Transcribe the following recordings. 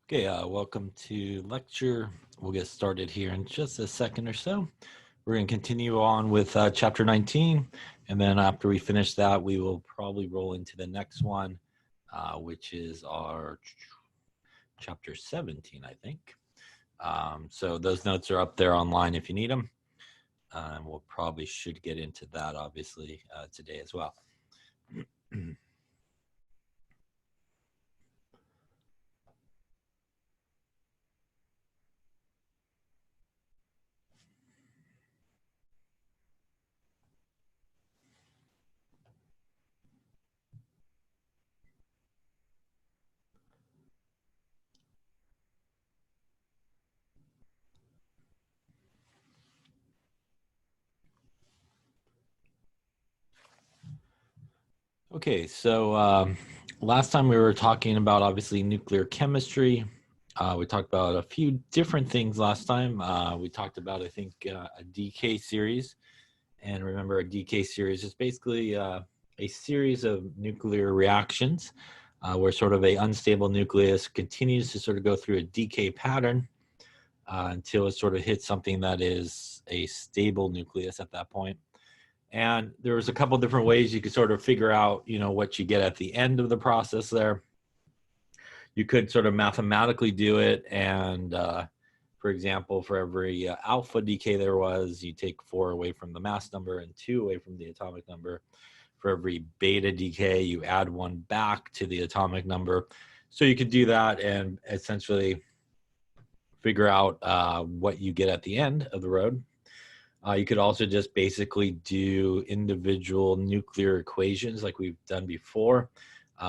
Okay, welcome to lecture. We'll get started here in just a second or so. We're going to continue on with chapter 19, and then after we finish that, we will probably roll into the next one, which is our chapter 17, I think. So those notes are up there online if you need them. And we'll probably should get into that, obviously, today as well. Okay, so last time we were talking about obviously nuclear chemistry. We talked about a few different things last time. We talked about, I think, a decay series. And remember, a decay series is basically a series of nuclear reactions where sort of a unstable nucleus continues to sort of go through a decay pattern until it sort of hits something that is a stable nucleus at that point. And there was a couple different ways you could sort of figure out, what you get at the end of the process there. You could sort of mathematically do it. And for example, for every alpha decay there was, you take 4 away from the mass number and 2 away from the atomic number. For every beta decay, you add 1 back to the atomic number. So you could do that and essentially figure out what you get at the end of the road. You could also just basically do individual nuclear equations like we've done before,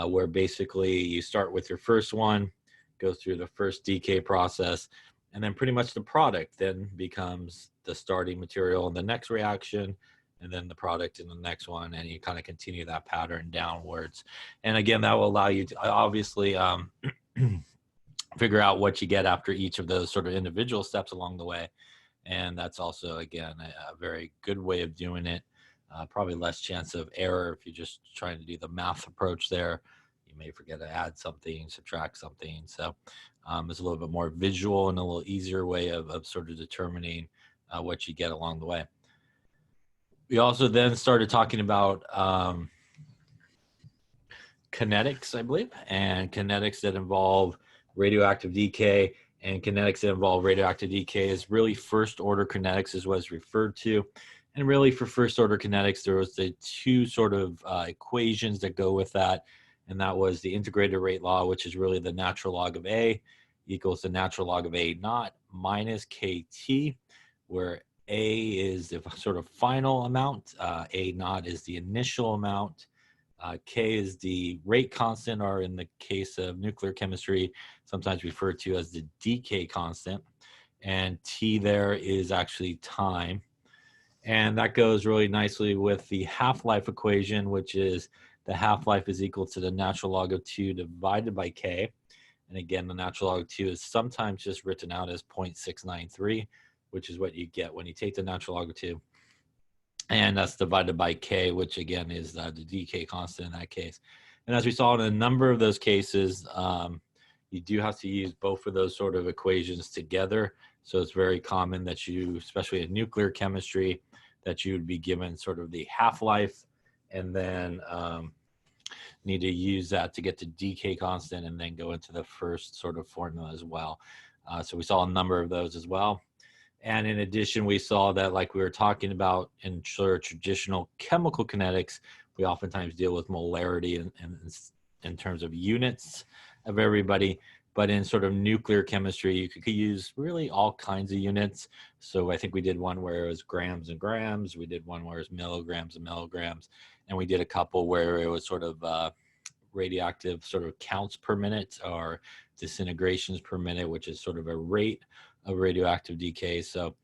where basically you start with your first one, go through the first decay process, and then pretty much the product then becomes the starting material in the next reaction, and then the product in the next one, and you kind of continue that pattern downwards. And again, that will allow you to obviously figure out what you get after each of those sort of individual steps along the way. And that's also, again, a very good way of doing it. Probably less chance of error if you're just trying to do the math approach there. You may forget to add something, subtract something. So it's a little bit more visual and a little easier way of sort of determining what you get along the way. We also then started talking about kinetics, I believe, and kinetics that involve radioactive decay. And kinetics that involve radioactive decay is really first order kinetics is what it's referred to. And really for first order kinetics, there was the 2 sort of equations that go with that. And that was the integrated rate law, which is really the natural log of A equals the natural log of A naught minus KT, where A is the sort of final amount, A naught is the initial amount, K is the rate constant, or in the case of nuclear chemistry, sometimes referred to as the decay constant. And T there is actually time. And that goes really nicely with the half-life equation, which is the half-life is equal to the natural log of 2 divided by K. And again, the natural log of 2 is sometimes just written out as 0.693, which is what you get when you take the natural log of 2. And that's divided by K, which again is the decay constant in that case. And as we saw in a number of those cases, you do have to use both of those sort of equations together. So it's very common that you, especially in nuclear chemistry, that you would be given sort of the half-life and then need to use that to get the decay constant and then go into the first sort of formula as well. So we saw a number of those as well. And in addition, we saw that, like we were talking about in sort of traditional chemical kinetics, we oftentimes deal with molarity in terms of units of everybody. But in sort of nuclear chemistry, you could use really all kinds of units. So I think we did one where it was grams and grams. We did one where it was milligrams and milligrams. And we did a couple where it was sort of radioactive sort of counts per minute or disintegrations per minute, which is sort of a rate of radioactive decay. So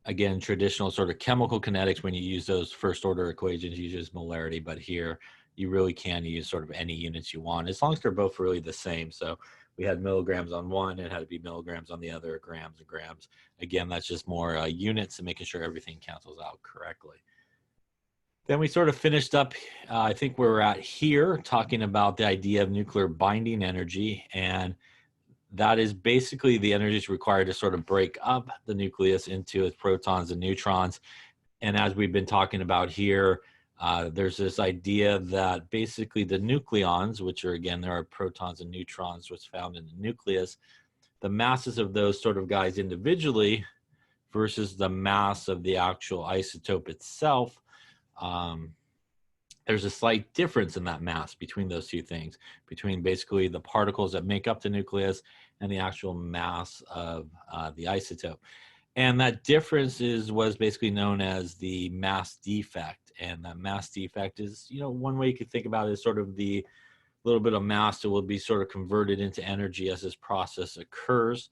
again, traditional sort of chemical kinetics, when you use those first order equations, you use molarity, but here you really can use sort of any units you want, as long as they're both really the same. So we had milligrams on one, it had to be milligrams on the other, grams and grams. Again, that's just more units and making sure everything cancels out correctly. Then we sort of finished up, I think where we're at here, talking about the idea of nuclear binding energy. And that is basically the energy is required to sort of break up the nucleus into its protons and neutrons. And as we've been talking about here, there's this idea that basically the nucleons, which are, again, there are protons and neutrons, what's found in the nucleus, the masses of those sort of guys individually versus the mass of the actual isotope itself, there's a slight difference in that mass between those two things, between basically the particles that make up the nucleus and the actual mass of the isotope. And that difference was basically known as the mass defect. And that mass defect is, one way you could think about it is sort of the little bit of mass that will be sort of converted into energy as this process occurs.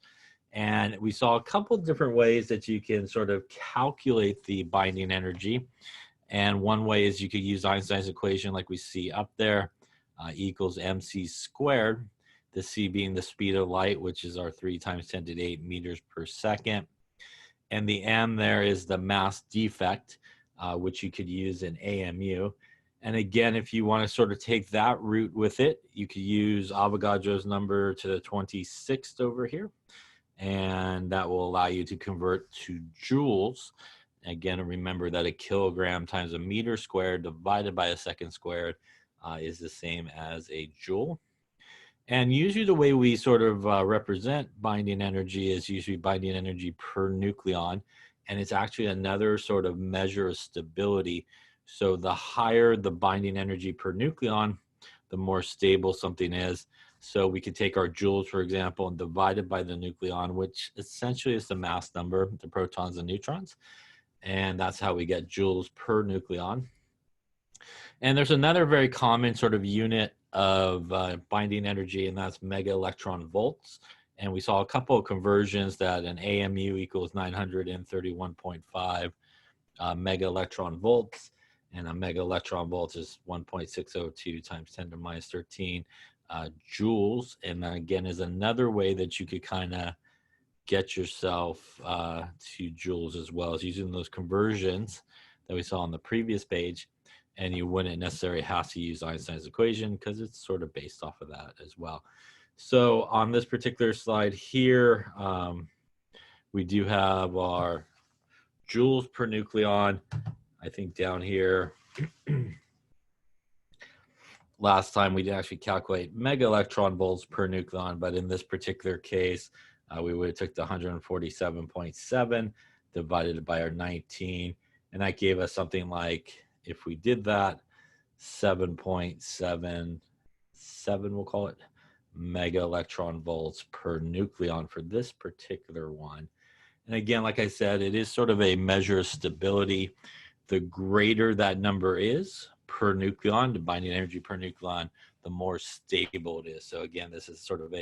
And we saw a couple different ways that you can sort of calculate the binding energy. And one way is you could use Einstein's equation like we see up there, E equals mc squared, the c being the speed of light, which is our 3 × 10⁸ meters per second. And the m there is the mass defect, which you could use in AMU. And again, if you want to sort of take that route with it, you could use Avogadro's number to the 26th over here. And that will allow you to convert to joules. Again, remember that a kilogram times a meter squared divided by a second squared is the same as a joule. And usually the way we sort of represent binding energy is usually binding energy per nucleon. And it's actually another sort of measure of stability. So the higher the binding energy per nucleon, the more stable something is. So we could take our joules, for example, and divide it by the nucleon, which essentially is the mass number, the protons and neutrons. And that's how we get joules per nucleon. And there's another very common sort of unit of binding energy, and that's mega electron volts. And we saw a couple of conversions that an AMU equals 931.5 mega electron volts, and a mega electron volt is 1.602 times 10 to minus 13 joules. And that, again, is another way that you could kind of get yourself to joules, as well as using those conversions that we saw on the previous page. And you wouldn't necessarily have to use Einstein's equation because it's sort of based off of that as well. So on this particular slide here, we do have our joules per nucleon. I think down here, last time we did actually calculate mega electron volts per nucleon, but in this particular case, we would have took the 147.7 divided by our 19, and that gave us something like, if we did that, 7.77, we'll call it, mega electron volts per nucleon for this particular one. And again, like I said, it is sort of a measure of stability. The greater that number is per nucleon, the binding energy per nucleon, the more stable it is. So again, this is sort of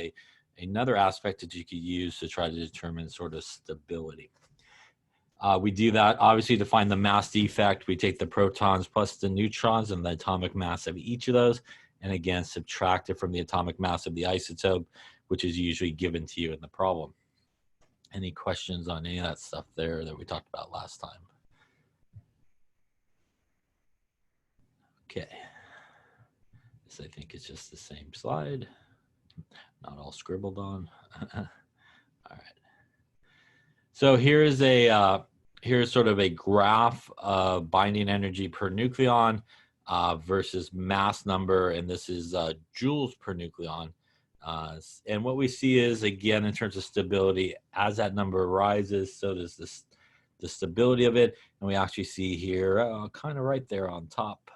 another aspect that you could use to try to determine sort of stability. We do that obviously to find the mass defect. We take the protons plus the neutrons and the atomic mass of each of those, and again subtract it from the atomic mass of the isotope, which is usually given to you in the problem. Any questions on any of that stuff there that we talked about last time? Okay, this I think is just the same slide, not all scribbled on. All right. So here's sort of a graph of binding energy per nucleon versus mass number, and this is joules per nucleon. And what we see is, again, in terms of stability, as that number rises, so does the stability of it. And we actually see here, kind of right there on top,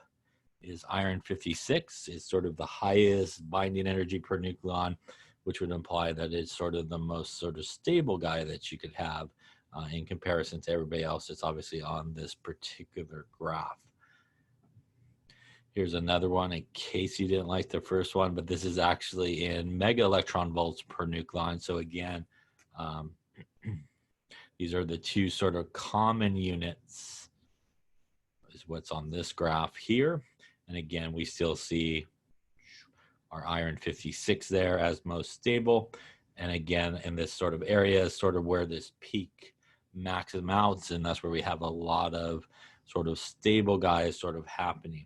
is iron 56. It's sort of the highest binding energy per nucleon, which would imply that it's sort of the most sort of stable guy that you could have in comparison to everybody else that's obviously on this particular graph. Here's another one in case you didn't like the first one, but this is actually in mega electron volts per nucleon. So again, these are the two sort of common units, is what's on this graph here. And again, we still see our iron 56 there as most stable. And again, in this sort of area is sort of where this peak maximum out, and that's where we have a lot of sort of stable guy is sort of happening.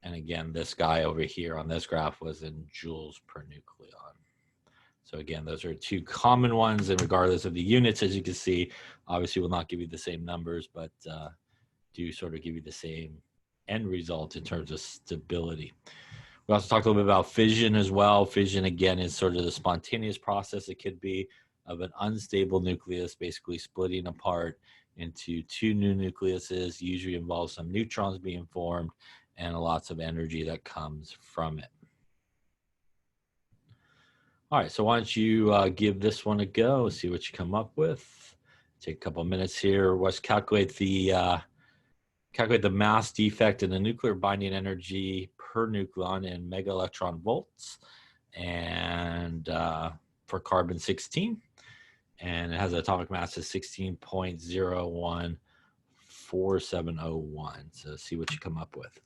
And again, this guy over here on this graph was in joules per nucleon. So again, those are two common ones, and regardless of the units, as you can see, obviously will not give you the same numbers, but do sort of give you the same end result in terms of stability. We also talked a little bit about fission as well. Fission, again, is sort of the spontaneous process. It could be of an unstable nucleus, basically splitting apart into two new nucleuses, usually involves some neutrons being formed and lots of energy that comes from it. All right, so why don't you give this one a go, see what you come up with. Take a couple of minutes here. Let's calculate the mass defect in the nuclear binding energy per nucleon in mega electron volts, and for carbon 16, and it has an atomic mass of 16.014701. So see what you come up with.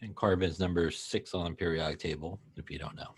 And carbon's number 6 on the periodic table, if you don't know.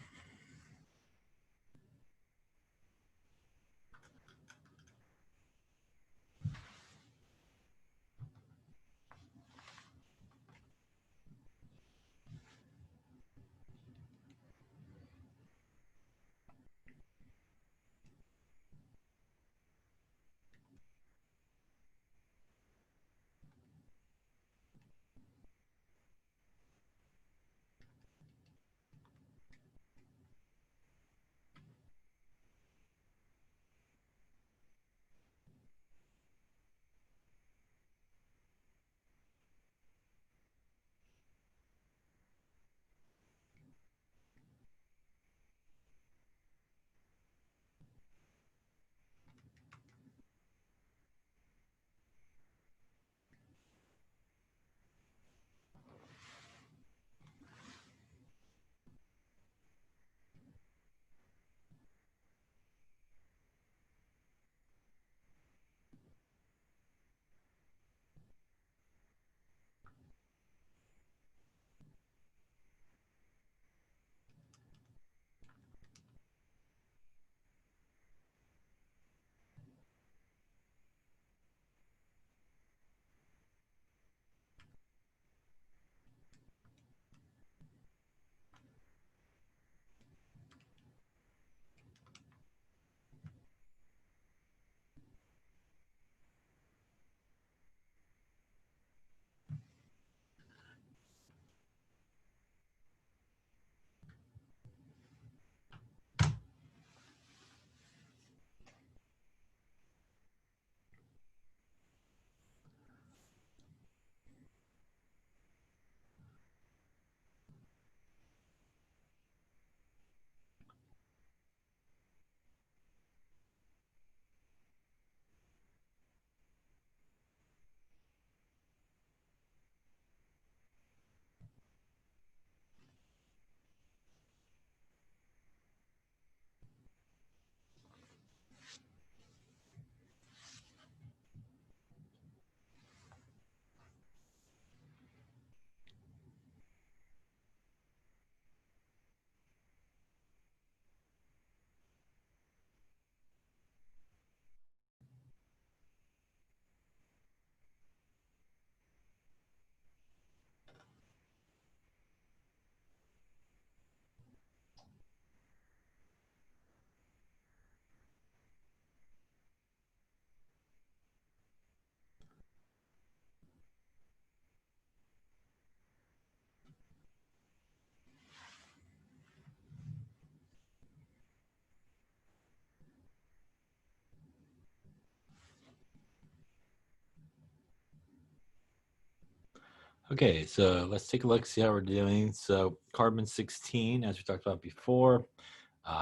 Okay, so let's take a look, see how we're doing. So carbon 16, as we talked about before,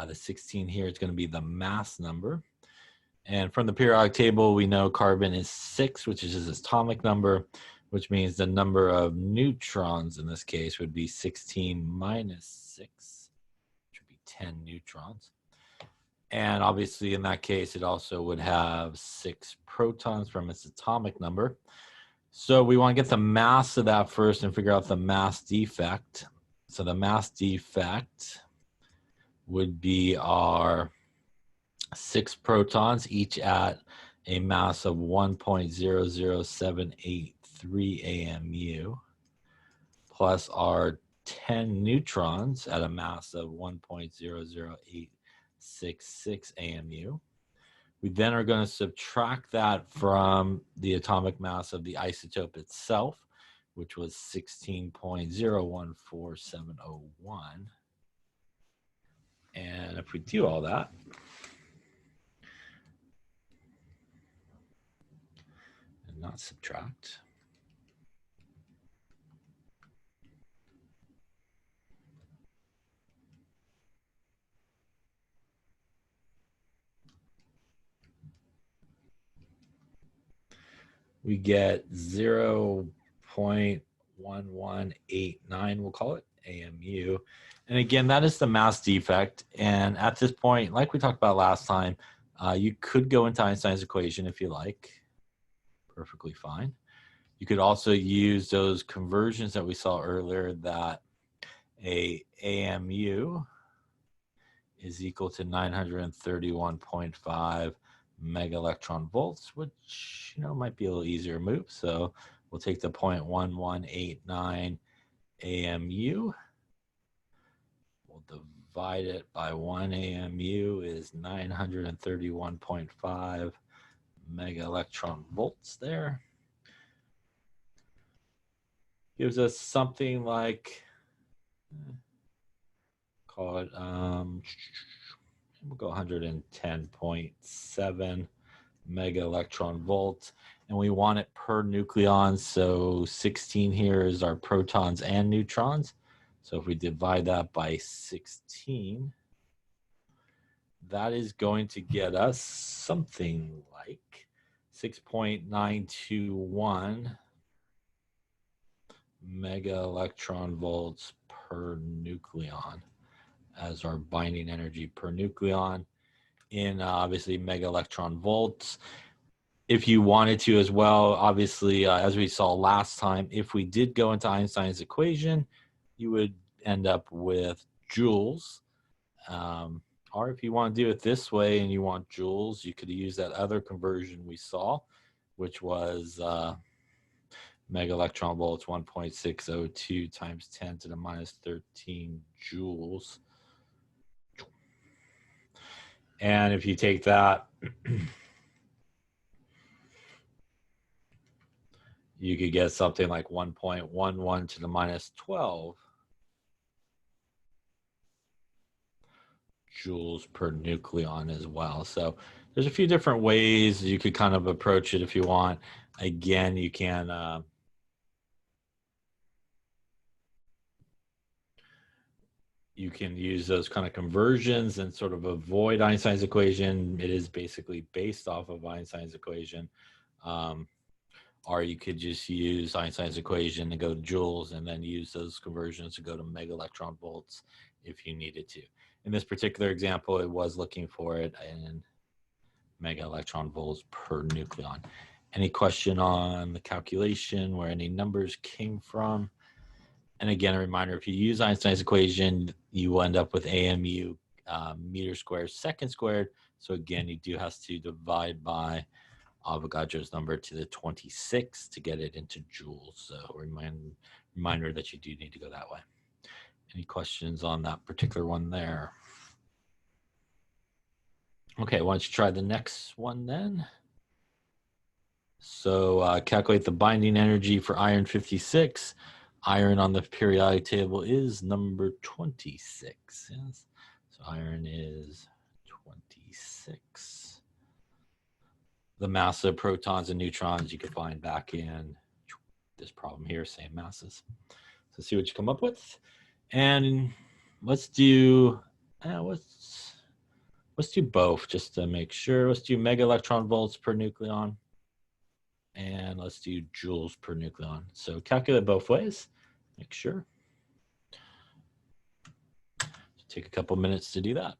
the 16 here is going to be the mass number. And from the periodic table, we know carbon is 6, which is its atomic number, which means the number of neutrons in this case would be 16 minus 6, which would be 10 neutrons. And obviously in that case, it also would have 6 protons from its atomic number. So we want to get the mass of that first and figure out the mass defect. So the mass defect would be our 6 protons, each at a mass of 1.00783 AMU, plus our 10 neutrons at a mass of 1.00866 AMU. We then are going to subtract that from the atomic mass of the isotope itself, which was 16.014701. And if we do all that, and not subtract, we get 0.1189, we'll call it AMU. And again, that is the mass defect. And at this point, like we talked about last time, you could go into Einstein's equation if you like. Perfectly fine. You could also use those conversions that we saw earlier, that a AMU is equal to 931.5 mega electron volts, which might be a little easier to move. So we'll take the 0.1189 AMU. We'll divide it by 1 AMU is 931.5 mega electron volts there. Gives us something like, call it, we'll go 110.7 mega electron volts, and we want it per nucleon. So 16 here is our protons and neutrons. So if we divide that by 16, that is going to get us something like 6.921 mega electron volts per nucleon as our binding energy per nucleon in obviously mega electron volts. If you wanted to as well, obviously, as we saw last time, if we did go into Einstein's equation, you would end up with joules. Or if you want to do it this way and you want joules, you could use that other conversion we saw, which was mega electron volts 1.602 times 10 to the minus 13 joules. And if you take that, you could get something like 1.11 to the minus 12 joules per nucleon as well. So there's a few different ways you could kind of approach it if you want. Again, you can use those kind of conversions and sort of avoid Einstein's equation. It is basically based off of Einstein's equation. Or you could just use Einstein's equation to go to joules and then use those conversions to go to mega electron volts if you needed to. In this particular example, it was looking for it in mega electron volts per nucleon. Any question on the calculation, where any numbers came from? And again, a reminder, if you use Einstein's equation, you will end up with AMU meter squared second squared. So again, you do have to divide by Avogadro's number to the 26 to get it into joules. So reminder that you do need to go that way. Any questions on that particular one there? Okay, why don't you try the next one then? So calculate the binding energy for iron 56. Iron on the periodic table is number 26. Yes. So iron is 26. The mass of protons and neutrons you can find back in this problem here, same masses. So see what you come up with. And let's do let's do both just to make sure. Let's do mega electron volts per nucleon, and let's do joules per nucleon. So calculate both ways, make sure. Take a couple minutes to do that.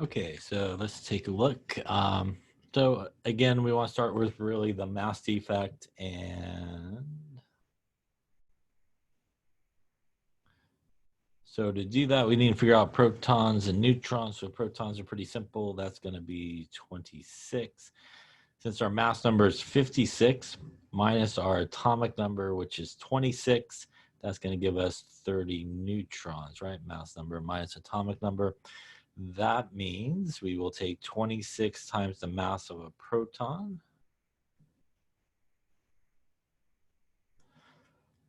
Okay, so let's take a look. So again, we want to start with really the mass defect, and so to do that, we need to figure out protons and neutrons. So protons are pretty simple. That's going to be 26. Since our mass number is 56 minus our atomic number, which is 26, that's going to give us 30 neutrons, right? Mass number minus atomic number. That means we will take 26 times the mass of a proton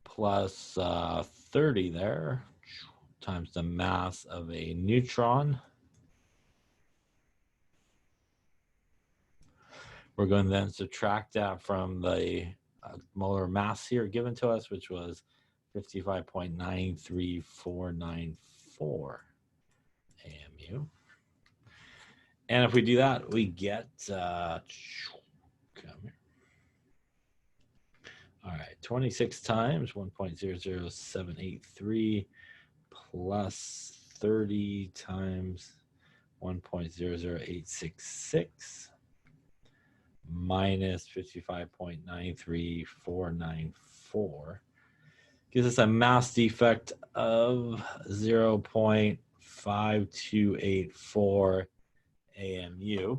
plus 30 there times the mass of a neutron We're going to then subtract that from the molar mass here given to us, which was 55.93494 AMU. And if we do that, we get, come here. All right, 26 times 1.00783 plus 30 times 1.00866 minus 55.93494 gives us a mass defect of 0.5284 AMU.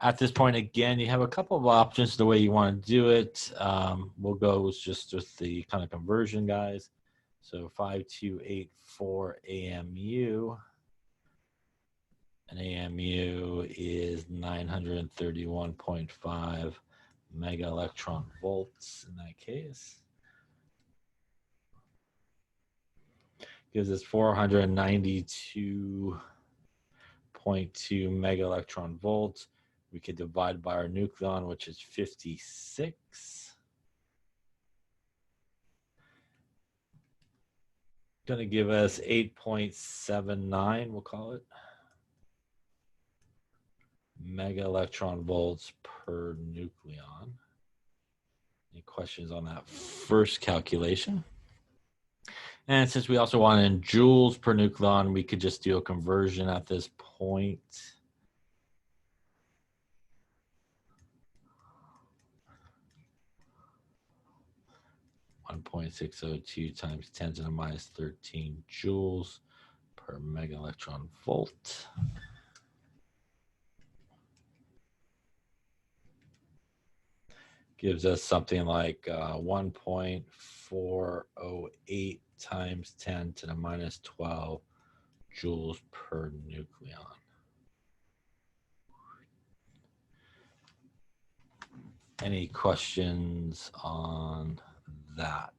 At this point, again, you have a couple of options the way you want to do it. We'll go just with the kind of conversion, guys. So 5284 AMU. An AMU is 931.5 mega electron volts in that case. Gives us 492.2 mega electron volts. We could divide by our nucleon, which is 56. Going to give us 8.79, we'll call it, mega electron volts per nucleon. Any questions on that first calculation? And since we also want it in joules per nucleon, we could just do a conversion at this point. .602 times 10 to the minus 13 joules per mega electron volt. Gives us something like 1.408 times 10 to the minus 12 joules per nucleon. Any questions on that?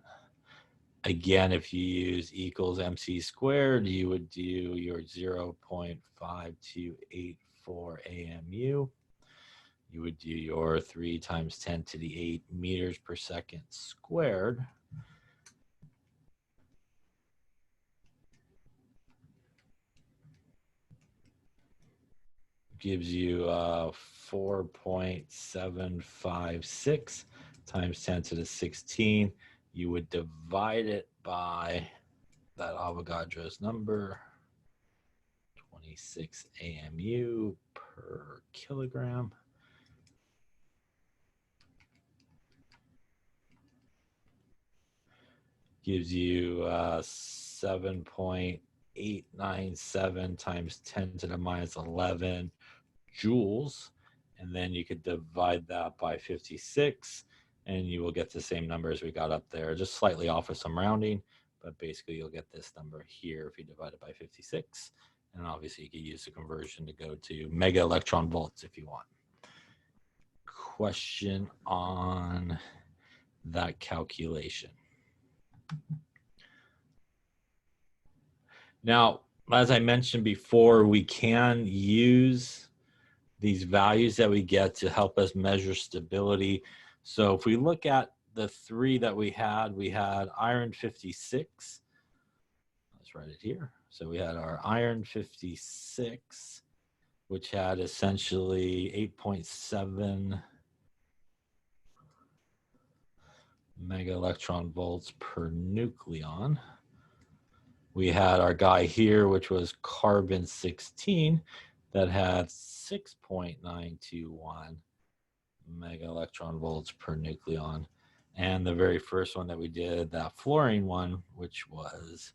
Again, if you use equals MC squared, you would do your 0.5284 AMU. You would do your 3 times 10 to the 8 meters per second squared. Gives you 4.756 times 10 to the 16. You would divide it by that Avogadro's number, 26 AMU per kilogram. Gives you 7.897 times 10 to the minus 11 joules. And then you could divide that by 56, and you will get the same number as we got up there, just slightly off with some rounding, but basically you'll get this number here if you divide it by 56. And obviously you can use the conversion to go to mega electron volts if you want. Question on that calculation. Now, as I mentioned before, we can use these values that we get to help us measure stability. So if we look at the 3 that we had iron 56. Let's write it here. So we had our iron 56, which had essentially 8.7 mega electron volts per nucleon. We had our guy here, which was carbon 16, that had 6.921 mega electron volts per nucleon. And the very first one that we did, that fluorine one, which was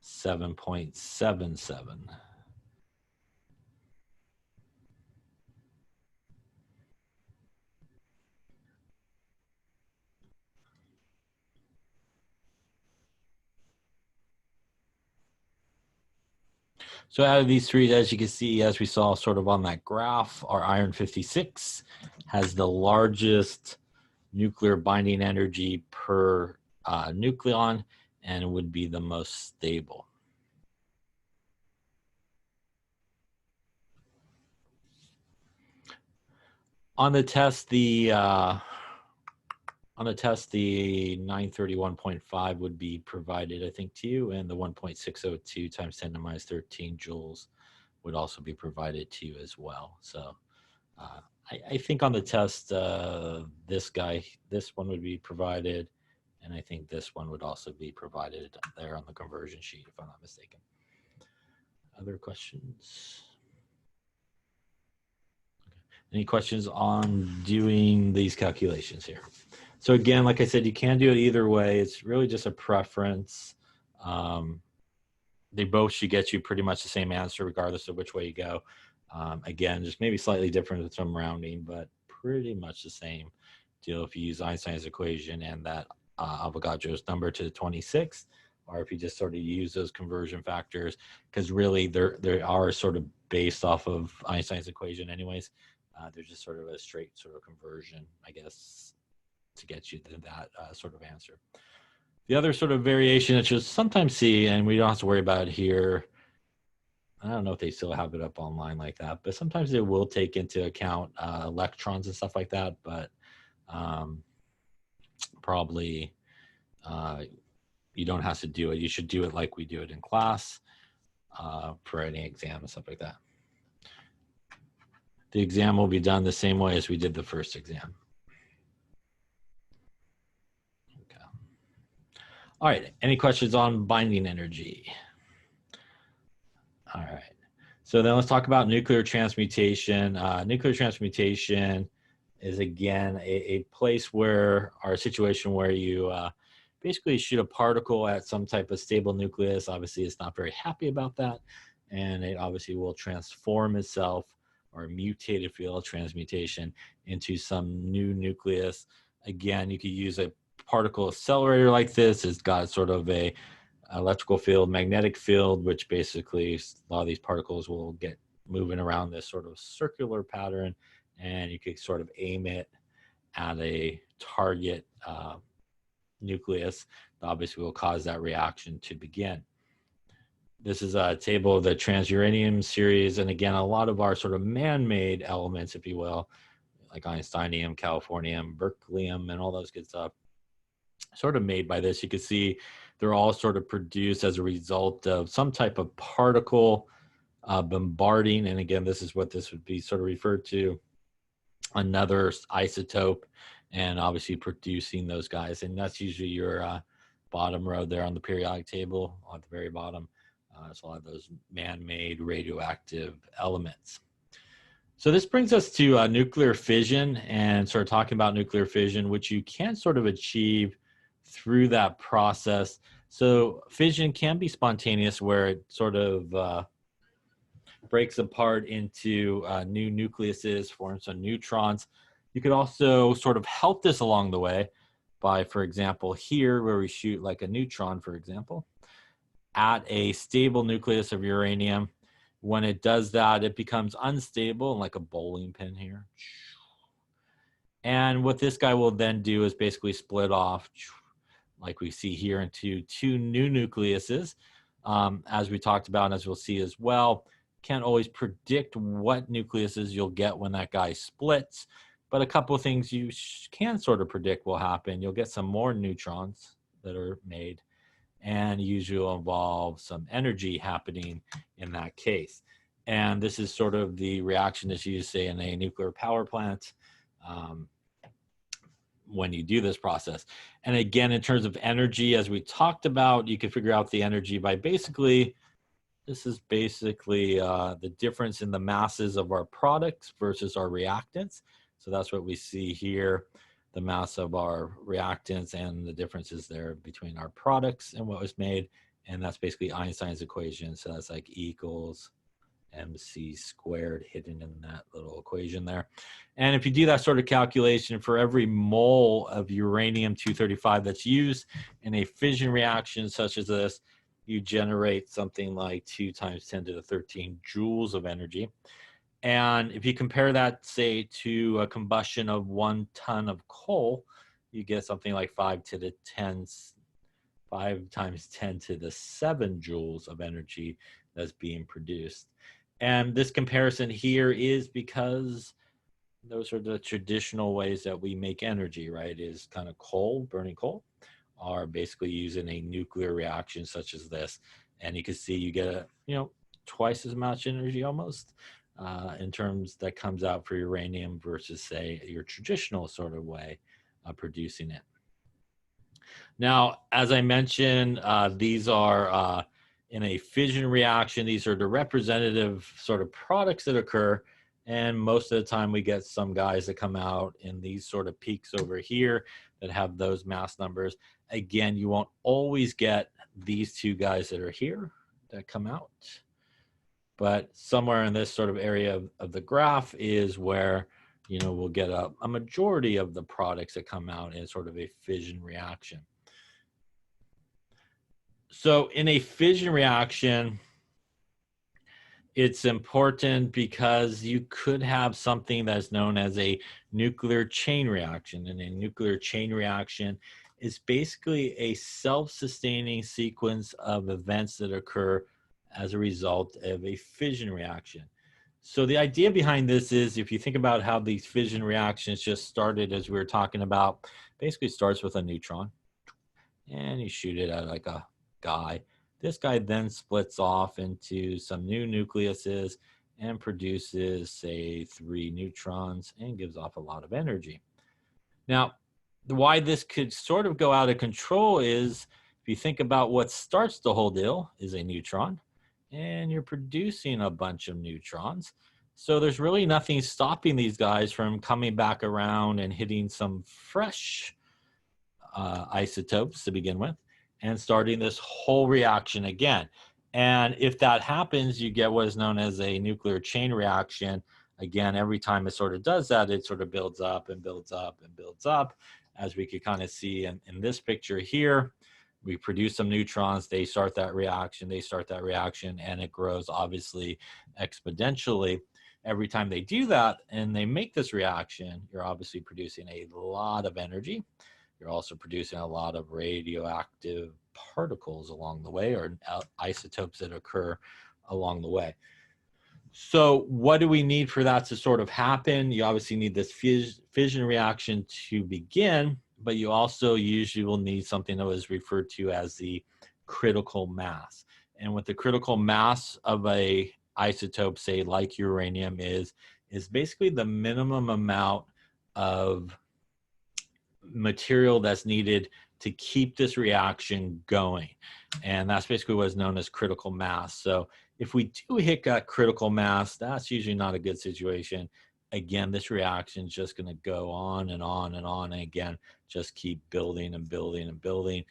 7.77. So out of these 3, as you can see, as we saw sort of on that graph, our iron 56 has the largest nuclear binding energy per nucleon and would be the most stable. On the test, the 931.5 would be provided, I think, to you, and the 1.602 times 10 to minus 13 joules would also be provided to you as well. So I think on the test, this one would be provided, and I think this one would also be provided there on the conversion sheet, if I'm not mistaken. Other questions? Okay. Any questions on doing these calculations here? So again, like I said, you can do it either way. It's really just a preference. They both should get you pretty much the same answer regardless of which way you go. Again, just maybe slightly different with some rounding, but pretty much the same deal if you use Einstein's equation and that Avogadro's number to the 26th, or if you just sort of use those conversion factors, because really they are sort of based off of Einstein's equation anyways. They're just sort of a straight sort of conversion, I guess, to get you to that sort of answer. The other sort of variation that you'll sometimes see, and we don't have to worry about it here, I don't know if they still have it up online like that, but sometimes they will take into account electrons and stuff like that, but probably you don't have to do it. You should do it like we do it in class for any exam and stuff like that. The exam will be done the same way as we did the first exam. Okay. All right, any questions on binding energy? All right, so then let's talk about nuclear transmutation. Nuclear transmutation is, again, a place where, or a situation where you basically shoot a particle at some type of stable nucleus. Obviously, it's not very happy about that, and it obviously will transform itself, or mutate, if you will, transmutation, into some new nucleus. Again, you could use a particle accelerator like this. It's got sort of a electrical field, magnetic field, which basically a lot of these particles will get moving around this sort of circular pattern, and you could sort of aim it at a target nucleus. Obviously will cause that reaction to begin. This is a table of the transuranium series, and again, a lot of our sort of man-made elements, if you will, like einsteinium, californium, berkelium, and all those good stuff, sort of made by this. You can see they're all sort of produced as a result of some type of particle bombarding, and again, this is what this would be sort of referred to, another isotope, and obviously producing those guys. And that's usually your bottom row there on the periodic table at the very bottom. So a lot of those man-made radioactive elements. So this brings us to nuclear fission, and sort of talking about nuclear fission, which you can sort of achieve through that process. So fission can be spontaneous, where it sort of breaks apart into new nucleuses, forms some neutrons. You could also sort of help this along the way by, for example, here where we shoot like a neutron, for example, at a stable nucleus of uranium. When it does that, it becomes unstable, like a bowling pin here. And what this guy will then do is basically split off, like we see here, into two new nucleuses. As we talked about, and as we'll see as well, can't always predict what nucleuses you'll get when that guy splits, but a couple of things you can sort of predict will happen. You'll get some more neutrons that are made, and usually will involve some energy happening in that case. And this is sort of the reaction that's used, say, in a nuclear power plant when you do this process. And again, in terms of energy, as we talked about, you can figure out the energy by basically, this is basically the difference in the masses of our products versus our reactants. So that's what we see here, the mass of our reactants and the differences there between our products and what was made. And that's basically Einstein's equation. So that's like E equals mc squared hidden in that little equation there. And if you do that sort of calculation, for every mole of uranium-235 that's used in a fission reaction such as this, you generate something like 2 times 10 to the 13 joules of energy. And if you compare that, say, to a combustion of 1 ton of coal, you get something like 5 times 10 to the 7 joules of energy that's being produced. And this comparison here is because those are the traditional ways that we make energy, right? Is kind of coal, burning coal, are basically using a nuclear reaction such as this. And you can see you get a, twice as much energy almost in terms that comes out for uranium versus, say, your traditional sort of way of producing it. Now, as I mentioned, these are in a fission reaction. These are the representative sort of products that occur. And most of the time we get some guys that come out in these sort of peaks over here that have those mass numbers. Again, you won't always get these two guys that are here that come out. But somewhere in this sort of area of the graph is where, we'll get a majority of the products that come out in sort of a fission reaction. So in a fission reaction, it's important because you could have something that's known as a nuclear chain reaction. And a nuclear chain reaction is basically a self-sustaining sequence of events that occur as a result of a fission reaction. So the idea behind this is, if you think about how these fission reactions just started, as we were talking about, basically starts with a neutron and you shoot it at like a guy. This guy then splits off into some new nucleuses and produces, say, 3 neutrons and gives off a lot of energy. Now, why this could sort of go out of control is, if you think about what starts the whole deal is a neutron, and you're producing a bunch of neutrons. So there's really nothing stopping these guys from coming back around and hitting some fresh isotopes to begin with, and starting this whole reaction again. And if that happens, you get what is known as a nuclear chain reaction. Again, every time it sort of does that, it sort of builds up and builds up and builds up, as we could kind of see in this picture here. We produce some neutrons, they start that reaction, and it grows obviously exponentially. Every time they do that and they make this reaction, you're obviously producing a lot of energy. You're also producing a lot of radioactive particles along the way, or isotopes that occur along the way. So what do we need for that to sort of happen? You obviously need this fission reaction to begin, but you also usually will need something that was referred to as the critical mass. And what the critical mass of a isotope, say like uranium, is basically the minimum amount of material that's needed to keep this reaction going. And that's basically what is known as critical mass. So if we do hit that critical mass, that's usually not a good situation. Again, this reaction is just going to go on and on and on, and again, just keep building and building and building.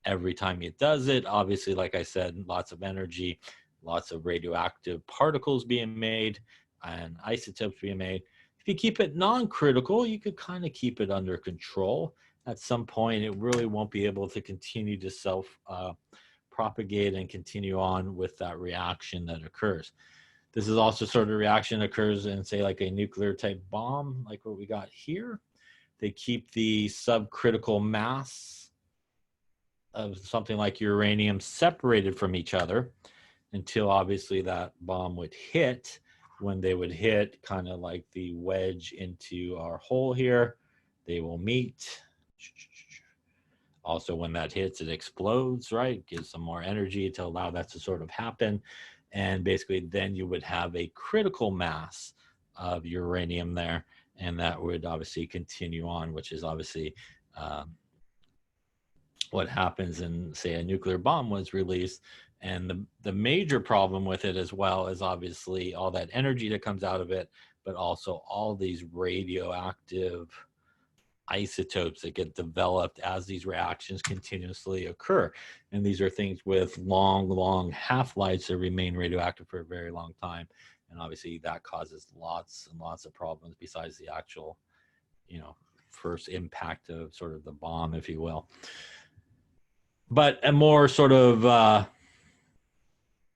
Every time it does it, obviously, like I said, lots of energy, lots of radioactive particles being made and isotopes being made. If you keep it non-critical, you could kind of keep it under control. At some point, it really won't be able to continue to self-propagate and continue on with that reaction that occurs. This is also sort of a reaction that occurs in, say, like a nuclear type bomb, like what we got here. They keep the subcritical mass of something like uranium separated from each other until obviously that bomb would hit. When they would hit, kind of like the wedge into our hole here, they will meet. Also, when that hits, it explodes, right? Gives some more energy to allow that to sort of happen. And basically, then you would have a critical mass of uranium there, and that would obviously continue on, which is obviously what happens in, say, a nuclear bomb was released. And the major problem with it as well is obviously all that energy that comes out of it, but also all these radioactive isotopes that get developed as these reactions continuously occur. And these are things with long half-lives that remain radioactive for a very long time. And obviously that causes lots and lots of problems besides the actual, first impact of sort of the bomb, if you will. But a more sort of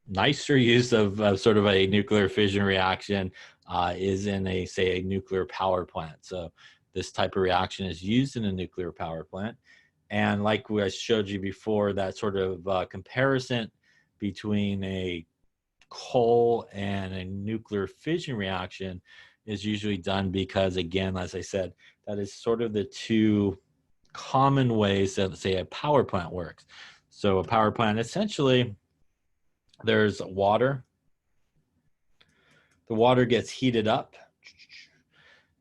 nicer use of sort of a nuclear fission reaction is in say a nuclear power plant. So this type of reaction is used in a nuclear power plant. And like I showed you before, that sort of comparison between a coal and a nuclear fission reaction is usually done because, again, as I said, that is sort of the two common ways that, say, a power plant works. So a power plant, essentially, there's water. The water gets heated up.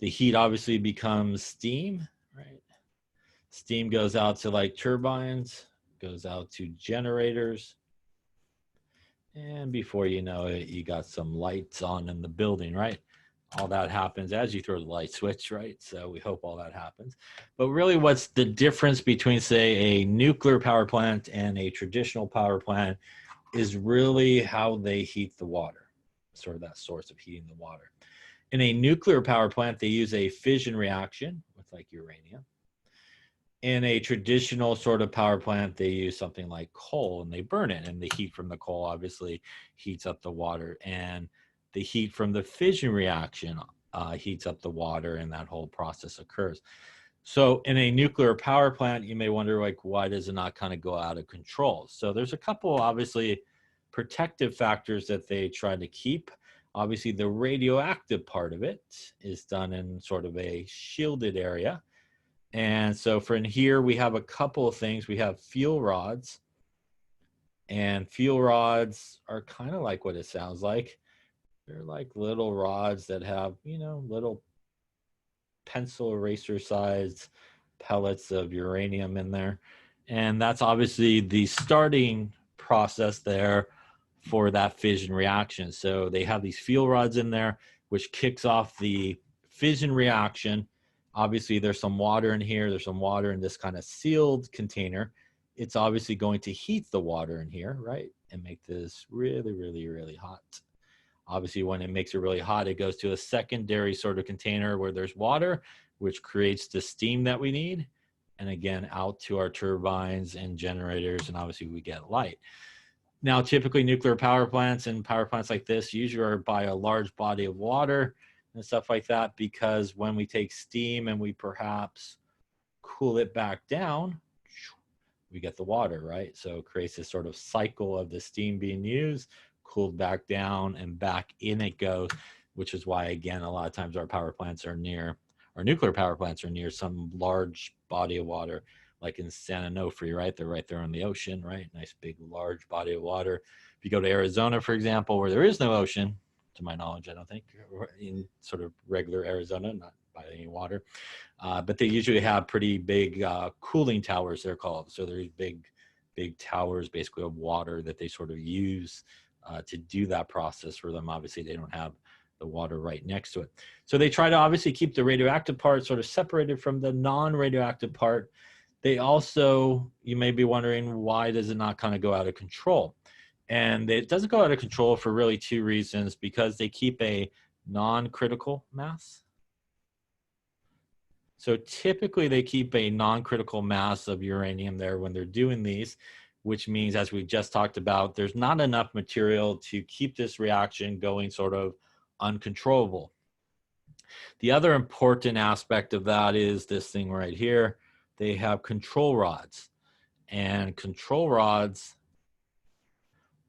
The heat obviously becomes steam, right? Steam goes out to like turbines, goes out to generators. And before you know it, you got some lights on in the building, right? All that happens as you throw the light switch, right? So we hope all that happens. But really, what's the difference between, say, a nuclear power plant and a traditional power plant is really how they heat the water, sort of that source of heating the water. In a nuclear power plant, they use a fission reaction with like uranium. In a traditional sort of power plant, they use something like coal and they burn it, and the heat from the coal obviously heats up the water, and the heat from the fission reaction heats up the water, and that whole process occurs. So in a nuclear power plant, you may wonder, like, why does it not kind of go out of control? So there's a couple, obviously, protective factors that they try to keep. Obviously, the radioactive part of it is done in sort of a shielded area. And so for in here, we have a couple of things. We have fuel rods, and fuel rods are kind of like what it sounds like. They're like little rods that have, you know, little pencil eraser sized pellets of uranium in there. And that's obviously the starting process there for that fission reaction. So they have these fuel rods in there, which kicks off the fission reaction. Obviously, there's some water in here. There's some water in this kind of sealed container. It's obviously going to heat the water in here, right? And make this really, really, really hot. Obviously, when it makes it really hot, it goes to a secondary sort of container where there's water, which creates the steam that we need. And again, out to our turbines and generators, and obviously we get light. Now, typically nuclear power plants and power plants like this usually are by a large body of water and stuff like that, because when we take steam and we perhaps cool it back down, we get the water, right? So it creates this sort of cycle of the steam being used, cooled back down, and back in it goes, which is why, again, a lot of times our power plants are near, our nuclear power plants are near some large body of water, like in San Onofre, right? They're right there on the ocean, right? Nice big large body of water. If you go to Arizona, for example, where there is no ocean, to my knowledge, I don't think, in sort of regular Arizona, not by any water, but they usually have pretty big cooling towers, they're called. So there's big towers basically of water that they sort of use to do that process for them. Obviously, they don't have the water right next to it. So they try to obviously keep the radioactive part sort of separated from the non-radioactive part. They also, you may be wondering, why does it not kind of go out of control? And it doesn't go out of control for really two reasons: because they keep a non-critical mass. So typically they keep a non-critical mass of uranium there when they're doing these, which means, as we just talked about, there's not enough material to keep this reaction going sort of uncontrollable. The other important aspect of that is this thing right here. They have control rods, and control rods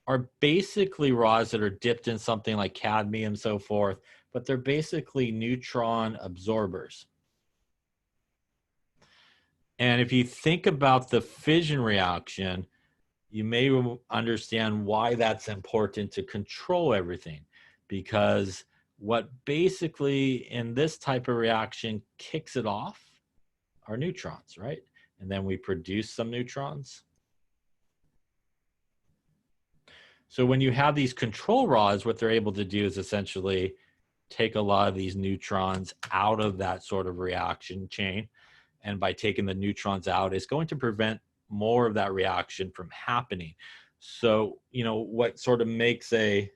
are basically rods that are dipped in something like cadmium and so forth, but they're basically neutron absorbers. And if you think about the fission reaction, you may understand why that's important to control everything, because what basically in this type of reaction kicks it off are neutrons, right? And then we produce some neutrons. So when you have these control rods, what they're able to do is essentially take a lot of these neutrons out of that sort of reaction chain. And by taking the neutrons out, it's going to prevent more of that reaction from happening. So, you know, what sort of makes a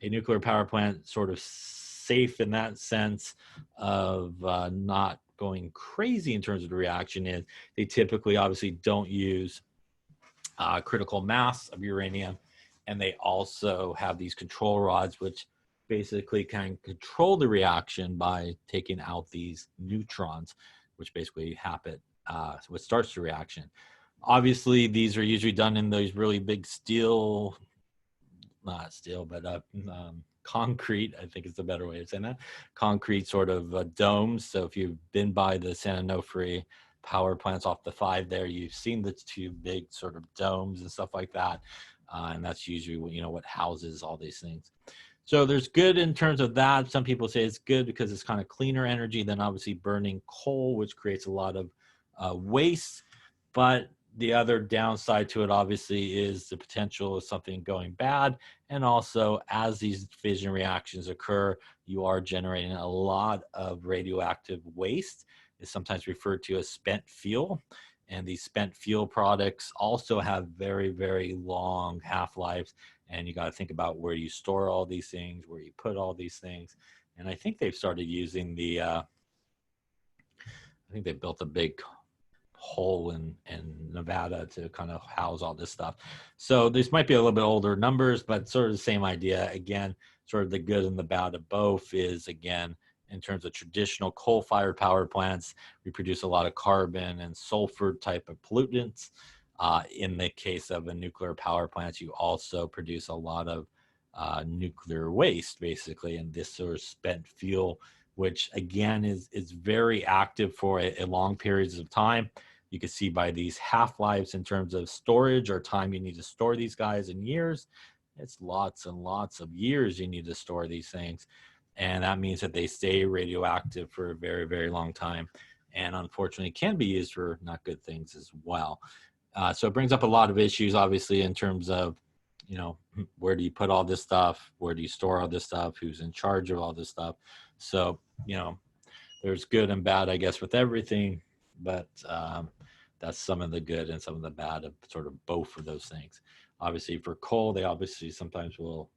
nuclear power plant sort of safe in that sense of not going crazy in terms of the reaction is they typically obviously don't use critical mass of uranium. And they also have these control rods, which basically can control the reaction by taking out these neutrons, which basically happen, what starts the reaction. Obviously, these are usually done in those really big steel, not steel, but concrete, I think is the better way of saying that, concrete sort of domes. So if you've been by the San Onofre power plants off the 5 there, you've seen the 2 big sort of domes and stuff like that. And that's usually what houses all these things. So there's good in terms of that. Some people say it's good because it's kind of cleaner energy than obviously burning coal, which creates a lot of waste. But the other downside to it obviously is the potential of something going bad. And also, as these fission reactions occur, you are generating a lot of radioactive waste. It's sometimes referred to as spent fuel. And these spent fuel products also have very, very long half-lives. And you got to think about where you store all these things, where you put all these things. And I think they've started using I think they built a big hole in Nevada to kind of house all this stuff. So this might be a little bit older numbers, but sort of the same idea. Again, sort of the good and the bad of both is, again, in terms of traditional coal-fired power plants, we produce a lot of carbon and sulfur type of pollutants. In the case of a nuclear power plant, you also produce a lot of nuclear waste, basically, and this sort of spent fuel, which again is very active for a long periods of time. You can see by these half-lives in terms of storage or time you need to store these guys in years. It's lots and lots of years you need to store these things. And that means that they stay radioactive for a very, very long time. And unfortunately can be used for not good things as well. So it brings up a lot of issues, obviously, in terms of, where do you put all this stuff? Where do you store all this stuff? Who's in charge of all this stuff? So, there's good and bad, I guess, with everything, but that's some of the good and some of the bad of sort of both of those things. Obviously, for coal, they obviously sometimes will,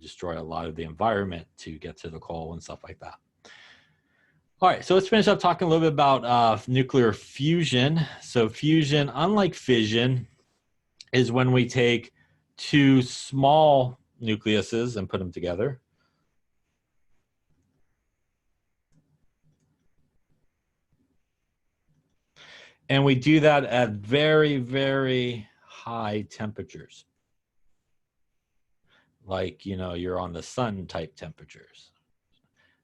destroy a lot of the environment to get to the coal and stuff like that. All right, so let's finish up talking a little bit about nuclear fusion. So fusion, unlike fission, is when we take 2 small nucleuses and put them together. And we do that at very, very high temperatures. Like, you're on the sun type temperatures.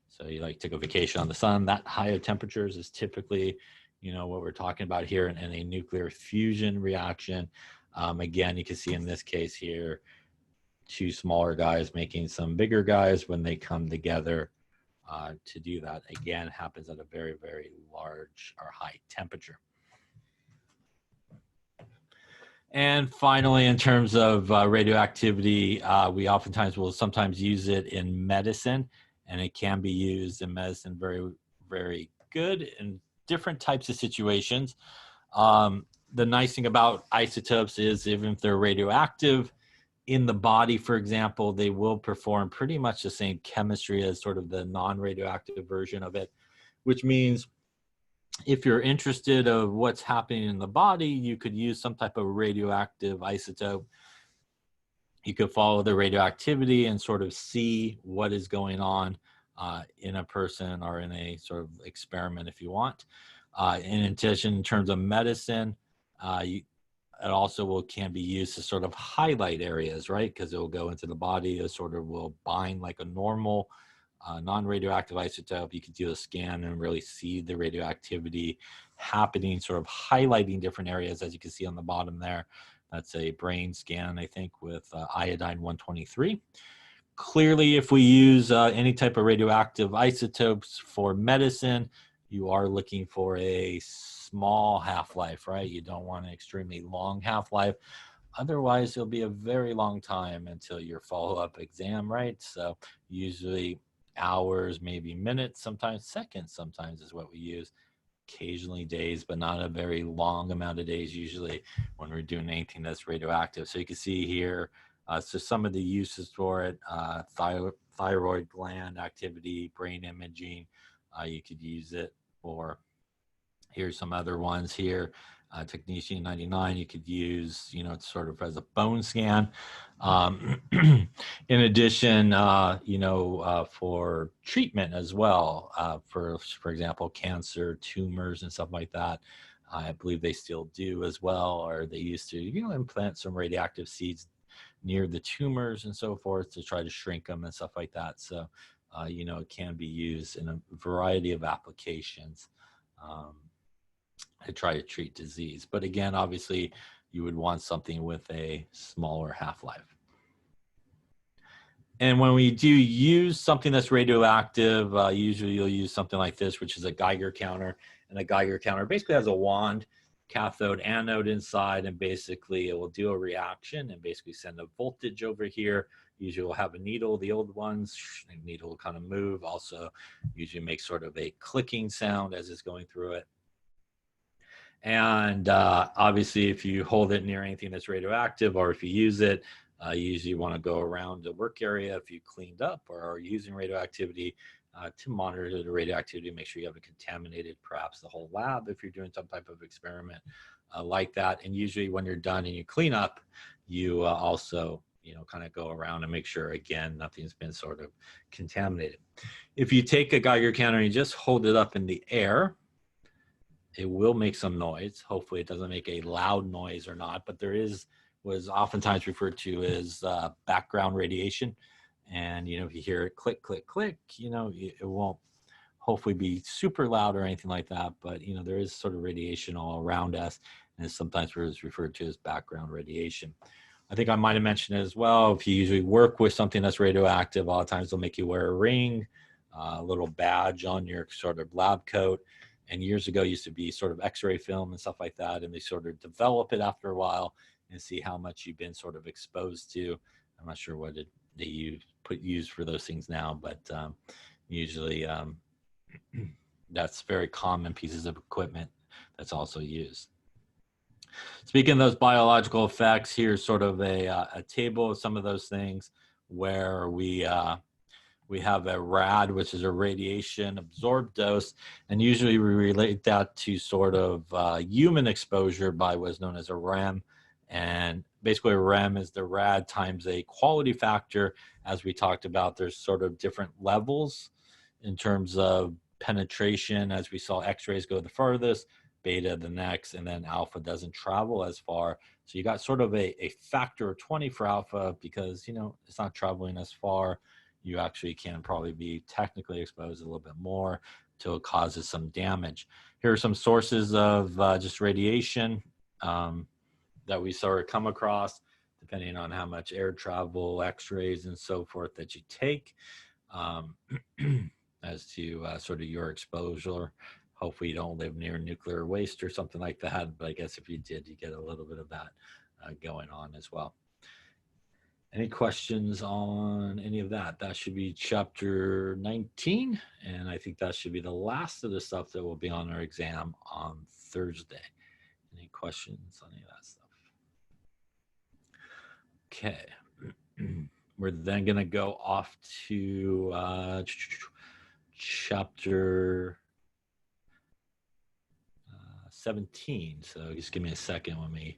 So you take a vacation on the sun, that high of temperatures is typically, what we're talking about here in a nuclear fusion reaction. Again, you can see in this case here, 2 smaller guys making some bigger guys. When they come together to do that, again, happens at a very, very large or high temperature. And finally, in terms of radioactivity, we oftentimes will sometimes use it in medicine, and it can be used in medicine very, very good in different types of situations. The nice thing about isotopes is even if they're radioactive in the body, for example, they will perform pretty much the same chemistry as sort of the non-radioactive version of it, which means if you're interested of what's happening in the body, you could use some type of radioactive isotope. You could follow the radioactivity and sort of see what is going on in a person or in a sort of experiment if you want. In addition, in terms of medicine, it also can be used to sort of highlight areas, right? Because it will go into the body, it sort of will bind like a normal non-radioactive isotope. You can do a scan and really see the radioactivity happening, sort of highlighting different areas, as you can see on the bottom there. That's a brain scan, I think, with iodine 123. Clearly, if we use any type of radioactive isotopes for medicine, you are looking for a small half-life, right? You don't want an extremely long half-life. Otherwise, it'll be a very long time until your follow-up exam, right? So usually hours, maybe minutes, sometimes seconds, sometimes is what we use. Occasionally days, but not a very long amount of days usually when we're doing anything that's radioactive. So you can see here, so some of the uses for it, thyroid gland activity, brain imaging, you could use it for. Here's some other ones here. Technetium-99 you could use, it's sort of as a bone scan. In addition, for treatment as well, for example, cancer, tumors, and stuff like that. I believe they still do as well, or they used to, implant some radioactive seeds near the tumors and so forth to try to shrink them and stuff like that. So, you know, it can be used in a variety of applications to try to treat disease. But again, obviously, you would want something with a smaller half-life. And when we do use something that's radioactive, usually you'll use something like this, which is a Geiger counter. And a Geiger counter basically has a wand, cathode, anode inside, and basically it will do a reaction and basically send a voltage over here. Usually we'll have a needle, the old ones, the needle will kind of move. Also, usually makes sort of a clicking sound as it's going through it. And obviously, if you hold it near anything that's radioactive, or if you use it, you usually want to go around the work area if you cleaned up or are using radioactivity to monitor the radioactivity, make sure you haven't contaminated perhaps the whole lab if you're doing some type of experiment like that. And usually when you're done and you clean up, you also, you know, kind of go around and make sure, again, nothing's been sort of contaminated. If you take a Geiger counter and you just hold it up in the air, it will make some noise. Hopefully it doesn't make a loud noise or not, but there is what is oftentimes referred to as background radiation. And, you know, if you hear it click, click, click, you know, it won't hopefully be super loud or anything like that. But, you know, there is sort of radiation all around us, and it's sometimes referred to as background radiation. I think I might have mentioned it as well. If you usually work with something that's radioactive, a lot of times they'll make you wear a ring, a little badge on your sort of lab coat. And years ago, it used to be sort of X-ray film and stuff like that. And they sort of develop it after a while and see how much you've been sort of exposed to. I'm not sure what they use for those things now, but usually that's very common pieces of equipment that's also used. Speaking of those biological effects, here's sort of a table of some of those things where we have a RAD, which is a radiation absorbed dose, and usually we relate that to sort of human exposure by what's known as a REM. And basically a REM is the RAD times a quality factor. As we talked about, there's sort of different levels in terms of penetration. As we saw, X-rays go the furthest, beta the next, and then alpha doesn't travel as far. So you got sort of a factor of 20 for alpha because, you know, it's not traveling as far. You actually can probably be technically exposed a little bit more till it causes some damage. Here are some sources of just radiation that we sort of come across, depending on how much air travel, X-rays, and so forth that you take, as to sort of your exposure. Hopefully you don't live near nuclear waste or something like that, but I guess if you did, you get a little bit of that going on as well. Any questions on any of that? That should be chapter 19, and I think that should be the last of the stuff that will be on our exam on Thursday. Any questions on any of that stuff? Okay, we're then going to go off to chapter 17. So just give me a second. Let me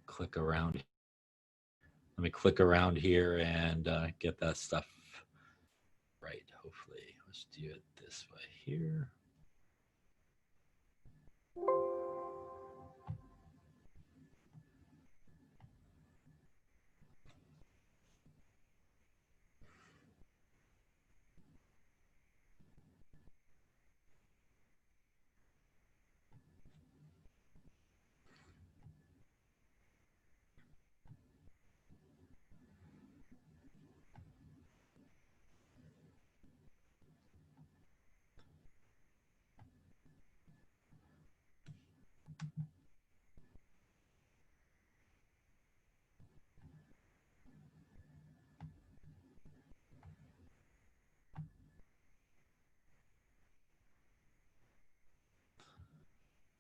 click around. Let me click around here and get that stuff right, hopefully. Let's do it this way here.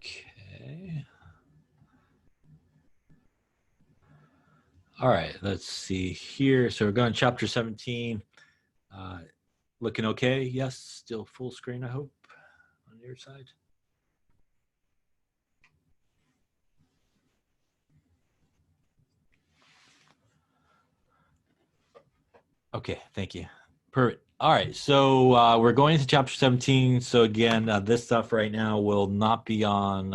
Okay. All right, let's see here. So we're going to chapter 17. Looking okay? Yes, still full screen, I hope, on your side. Okay, thank you. Perfect. All right, so we're going into chapter 17. So again, this stuff right now will not be on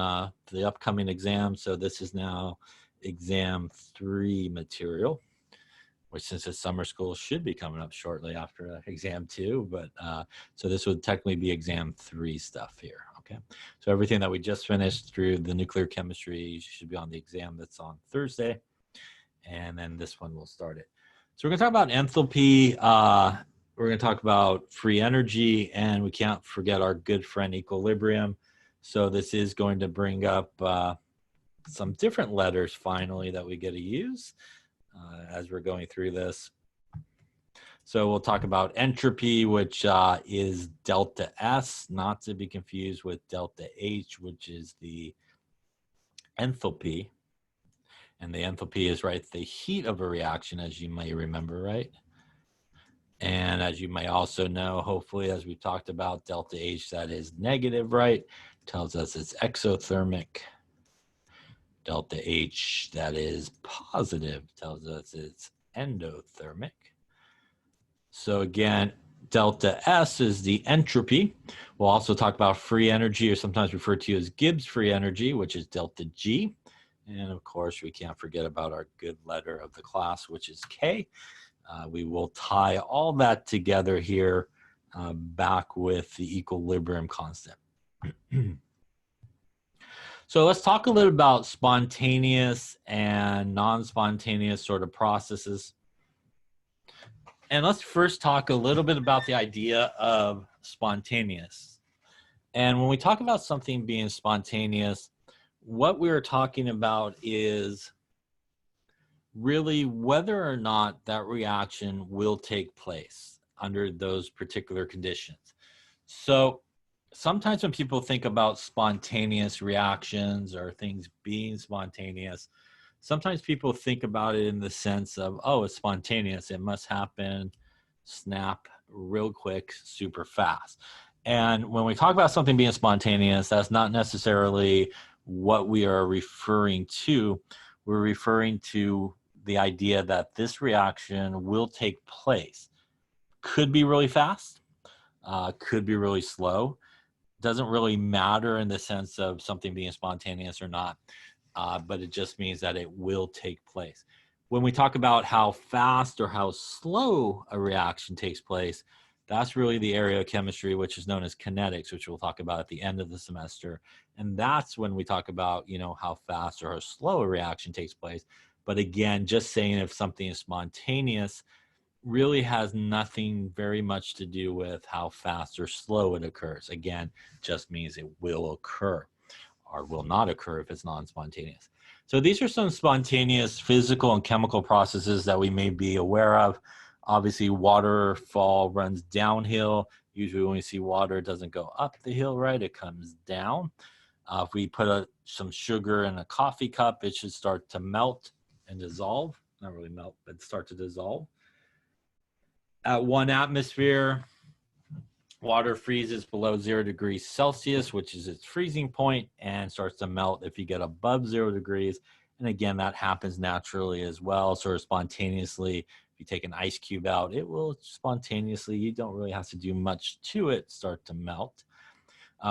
the upcoming exam. So this is now exam 3 material. which since it's summer school should be coming up shortly after exam 2, but so this would technically be exam 3 stuff here, okay? So everything that we just finished through the nuclear chemistry should be on the exam that's on Thursday, and then this one will start it. So we're gonna talk about enthalpy, we're gonna talk about free energy, and we can't forget our good friend equilibrium. So this is going to bring up some different letters finally that we get to use as we're going through this. So we'll talk about entropy, which is delta S, not to be confused with delta H, which is the enthalpy. And the enthalpy is, right, the heat of a reaction, as you may remember, right? And as you may also know, hopefully, as we talked about, delta H, that is negative, right? Tells us it's exothermic. Delta H, that is positive, tells us it's endothermic. So again, delta S is the entropy. We'll also talk about free energy, or sometimes referred to as Gibbs free energy, which is delta G. And of course, we can't forget about our good letter of the class, which is K. We will tie all that together here back with the equilibrium constant. So let's talk a little about spontaneous and non-spontaneous sort of processes. And let's first talk a little bit about the idea of spontaneous. And when we talk about something being spontaneous, what we're talking about is really whether or not that reaction will take place under those particular conditions. So sometimes when people think about spontaneous reactions or things being spontaneous, sometimes people think about it in the sense of, oh, it's spontaneous. It must happen, snap, real quick, super fast. And when we talk about something being spontaneous, that's not necessarily what we are referring to. We're referring to the idea that this reaction will take place. Could be really fast, could be really slow. Doesn't really matter in the sense of something being spontaneous or not, but it just means that it will take place. When we talk about how fast or how slow a reaction takes place, that's really the area of chemistry which is known as kinetics, which we'll talk about at the end of the semester. And that's when we talk about, you know, how fast or how slow a reaction takes place. But again, just saying if something is spontaneous really has nothing very much to do with how fast or slow it occurs. Again, just means it will occur or will not occur if it's non-spontaneous. So these are some spontaneous physical and chemical processes that we may be aware of. Obviously, waterfall runs downhill. Usually when we see water, it doesn't go up the hill, right? It comes down. If we put some sugar in a coffee cup, it should start to melt and dissolve. Not really melt, but start to dissolve. At 1 atmosphere, water freezes below 0 degrees Celsius, which is its freezing point, and starts to melt if you get above 0 degrees. And again, that happens naturally as well, sort of spontaneously. If you take an ice cube out, it will spontaneously, you don't really have to do much to it, start to melt.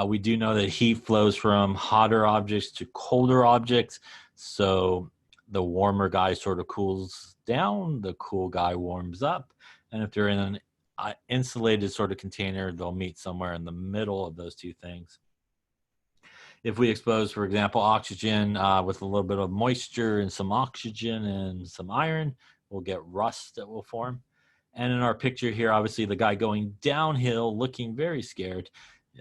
We do know that heat flows from hotter objects to colder objects. So the warmer guy sort of cools down, the cool guy warms up. And if they're in an insulated sort of container, they'll meet somewhere in the middle of those two things. If we expose, for example, oxygen with a little bit of moisture and some oxygen and some iron, we'll get rust that will form. And in our picture here, obviously the guy going downhill looking very scared,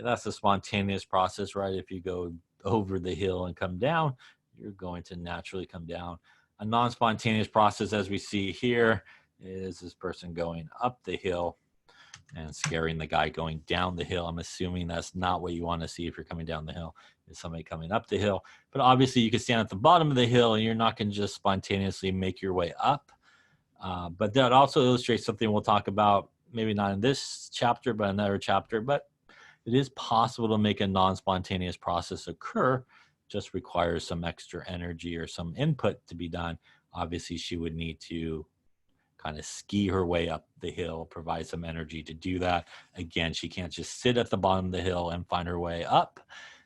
that's a spontaneous process, right? If you go over the hill and come down, you're going to naturally come down. A non-spontaneous process, as we see here, is this person going up the hill and scaring the guy going down the hill. I'm assuming that's not what you want to see if you're coming down the hill. It's somebody coming up the hill. But obviously you can stand at the bottom of the hill and you're not going to just spontaneously make your way up. But that also illustrates something we'll talk about, maybe not in this chapter, but another chapter. But it is possible to make a non-spontaneous process occur, just requires some extra energy or some input to be done. Obviously, she would need to kind of ski her way up the hill, provide some energy to do that. Again, she can't just sit at the bottom of the hill and find her way up,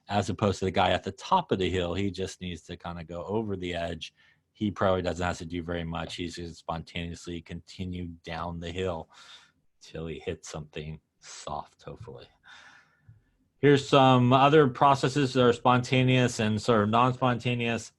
as opposed to the guy at the top of the hill. He just needs to kind of go over the edge. he probably doesn't have to do very much. He's going to spontaneously continue down the hill till he hits something soft, hopefully. Here's some other processes that are spontaneous and sort of non-spontaneous.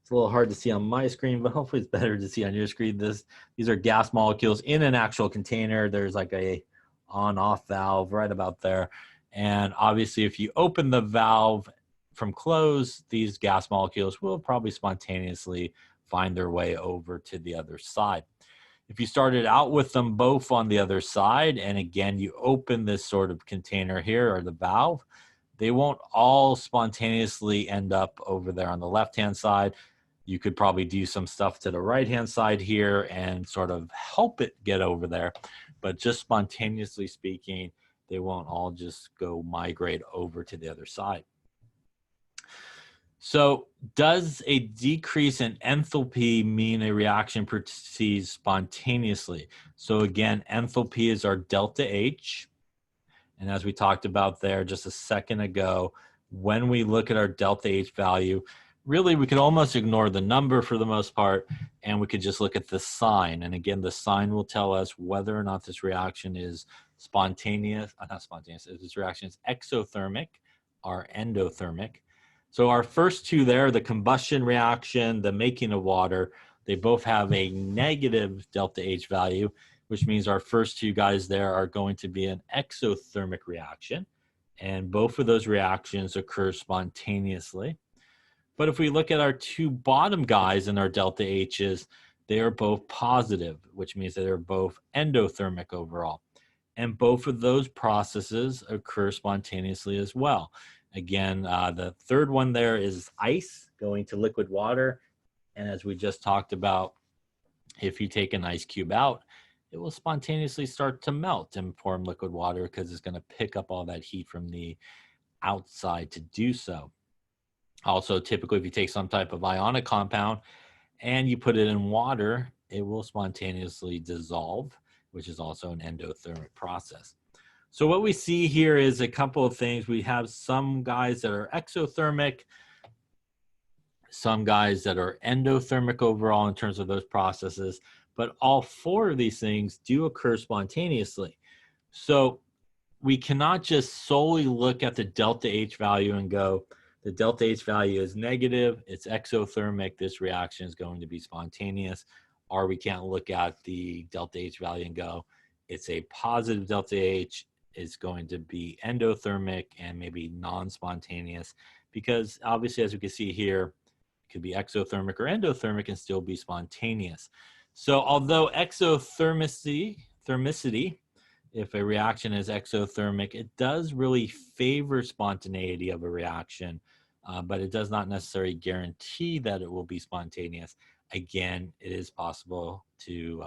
It's a little hard to see on my screen, but hopefully it's better to see on your screen. These are gas molecules in an actual container. There's like a on-off valve right about there. And obviously, if you open the valve from close, these gas molecules will probably spontaneously find their way over to the other side. If you started out with them both on the other side, and again, you open this sort of container here, or the valve, they won't all spontaneously end up over there on the left-hand side. You could probably do some stuff to the right-hand side here and sort of help it get over there. But just spontaneously speaking, they won't all just go migrate over to the other side. So does a decrease in enthalpy mean a reaction proceeds spontaneously? So again, enthalpy is our delta H. And as we talked about there just a second ago, when we look at our delta H value, really we could almost ignore the number for the most part, and we could just look at the sign. And again, the sign will tell us whether or not this reaction is spontaneous, not spontaneous, if this reaction is exothermic or endothermic. So our first two there, the combustion reaction, the making of water, they both have a negative delta H value, which means our first two guys there are going to be an exothermic reaction. And both of those reactions occur spontaneously. But if we look at our two bottom guys in our delta H's, they are both positive, which means that they're both endothermic overall. And both of those processes occur spontaneously as well. Again, the third one there is ice going to liquid water. And as we just talked about, if you take an ice cube out, it will spontaneously start to melt and form liquid water because it's going to pick up all that heat from the outside to do so. Also, typically, if you take some type of ionic compound and you put it in water, it will spontaneously dissolve, which is also an endothermic process. So what we see here is a couple of things. We have some guys that are exothermic, some guys that are endothermic overall in terms of those processes, but all four of these things do occur spontaneously. So we cannot just solely look at the delta H value and go, the delta H value is negative, it's exothermic, this reaction is going to be spontaneous. Or we can't look at the delta H value and go, it's a positive delta H, is going to be endothermic and maybe non-spontaneous, because obviously, as we can see here, it could be exothermic or endothermic and still be spontaneous. So although thermicity, if a reaction is exothermic, it does really favor spontaneity of a reaction, but it does not necessarily guarantee that it will be spontaneous. Again, it is possible to,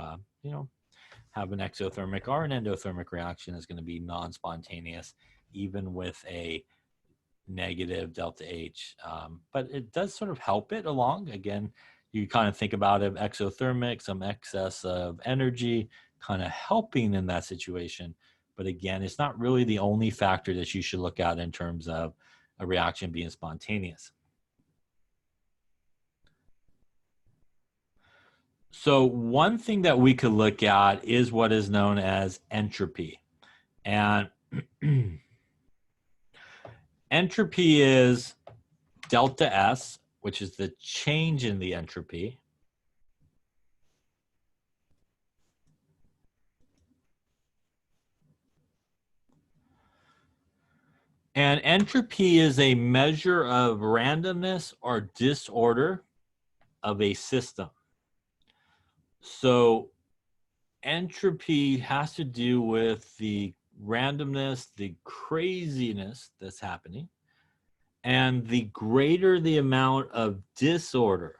have an exothermic or an endothermic reaction is going to be non-spontaneous, even with a negative delta H. But it does sort of help it along. Again, you kind of think about it, exothermic, some excess of energy, kind of helping in that situation. But again, it's not really the only factor that you should look at in terms of a reaction being spontaneous. So one thing that we could look at is what is known as entropy. And entropy is delta S, which is the change in the entropy. And entropy is a measure of randomness or disorder of a system. So entropy has to do with the randomness, the craziness that's happening, and the greater the amount of disorder,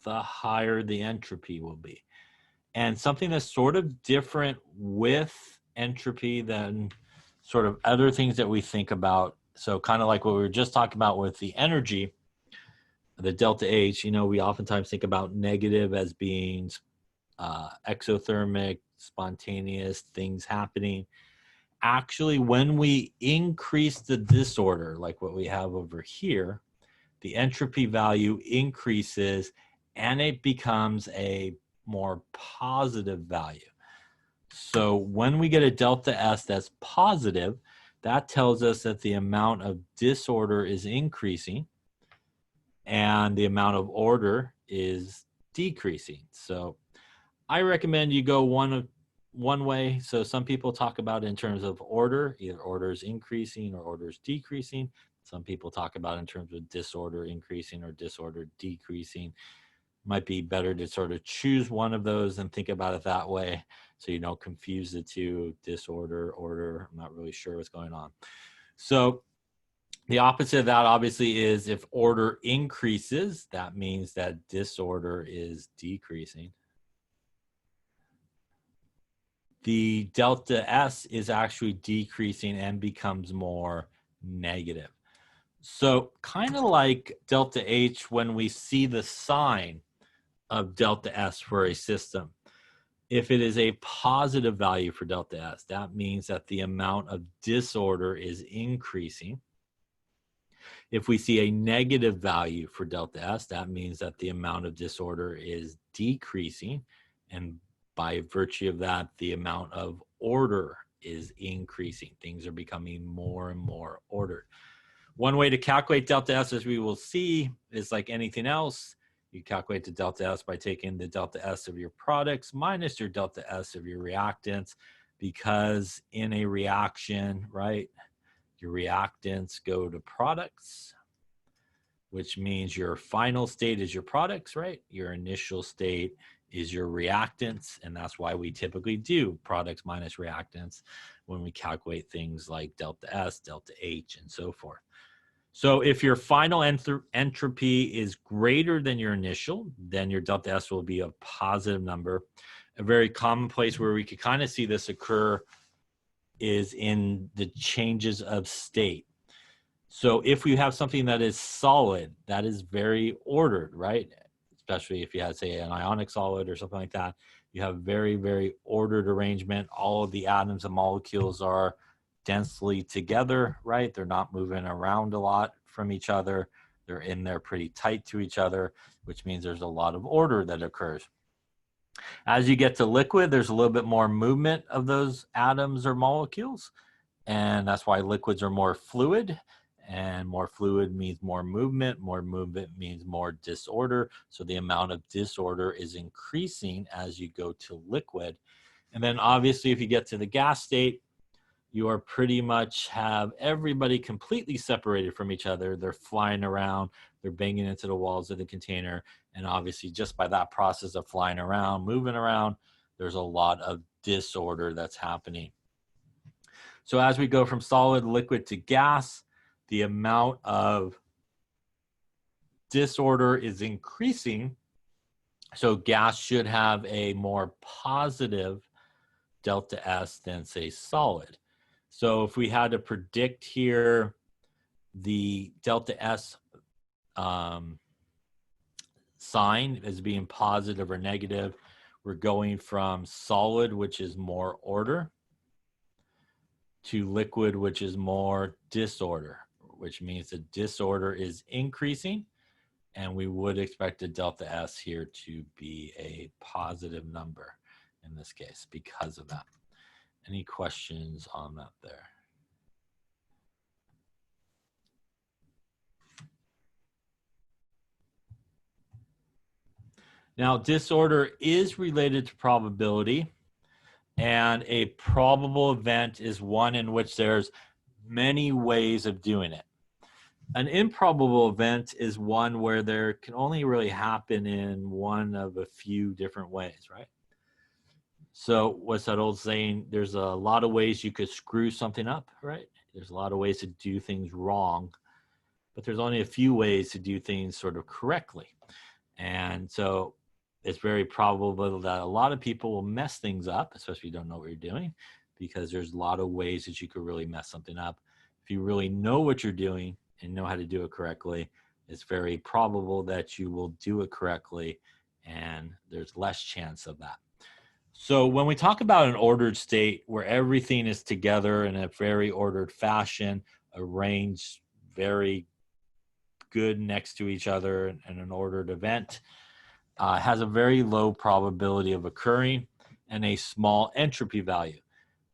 the higher the entropy will be. And something that's sort of different with entropy than sort of other things that we think about. So kind of like what we were just talking about with the energy, the delta H, we oftentimes think about negative as being exothermic, spontaneous, things happening. Actually, when we increase the disorder, like what we have over here, the entropy value increases and it becomes a more positive value. So when we get a delta S that's positive, that tells us that the amount of disorder is increasing and the amount of order is decreasing. So I recommend you go one way. So some people talk about it in terms of order, either order is increasing or order is decreasing. Some people talk about it in terms of disorder increasing or disorder decreasing. Might be better to sort of choose one of those and think about it that way so you don't confuse the two, disorder, order. I'm not really sure what's going on. So the opposite of that obviously is if order increases, that means that disorder is decreasing. The delta S is actually decreasing and becomes more negative. So kind of like delta H when we see the sign of delta S for a system. If it is a positive value for delta S, that means that the amount of disorder is increasing. If we see a negative value for delta S, that means that the amount of disorder is decreasing. And by virtue of that, the amount of order is increasing. Things are becoming more and more ordered. One way to calculate delta S, as we will see, is like anything else. You calculate the delta S by taking the delta S of your products minus your delta S of your reactants, because in a reaction, right, your reactants go to products, which means your final state is your products, right? Your initial state is your reactants, and that's why we typically do products minus reactants when we calculate things like delta S, delta H, and so forth. So if your final entropy is greater than your initial, then your delta S will be a positive number. A very common place where we could kind of see this occur is in the changes of state. So if you have something that is solid, that is very ordered, right? Especially if you had, say, an ionic solid or something like that, you have very, very ordered arrangement. All of the atoms and molecules are densely together, right? They're not moving around a lot from each other. They're in there pretty tight to each other, which means there's a lot of order that occurs. As you get to liquid, there's a little bit more movement of those atoms or molecules, and that's why liquids are more fluid. And more fluid means more movement means more disorder. So the amount of disorder is increasing as you go to liquid. And then obviously if you get to the gas state, you are pretty much have everybody completely separated from each other. They're flying around, they're banging into the walls of the container. And obviously just by that process of flying around, moving around, there's a lot of disorder that's happening. So as we go from solid, liquid to gas, the amount of disorder is increasing. So gas should have a more positive delta S than, say, solid. So if we had to predict here the delta S sign as being positive or negative, we're going from solid, which is more order, to liquid, which is more disorder, which means the disorder is increasing, and we would expect the delta S here to be a positive number in this case because of that. Any questions on that there? Now, disorder is related to probability, and a probable event is one in which there's many ways of doing it. An improbable event is one where there can only really happen in one of a few different ways, right? So what's that old saying? There's a lot of ways you could screw something up, right? There's a lot of ways to do things wrong, but there's only a few ways to do things sort of correctly. And so it's very probable that a lot of people will mess things up, especially if you don't know what you're doing, because there's a lot of ways that you could really mess something up. If you really know what you're doing and know how to do it correctly, it's very probable that you will do it correctly, and there's less chance of that. So when we talk about an ordered state where everything is together in a very ordered fashion, arranged very good next to each other in an ordered event, has a very low probability of occurring and a small entropy value.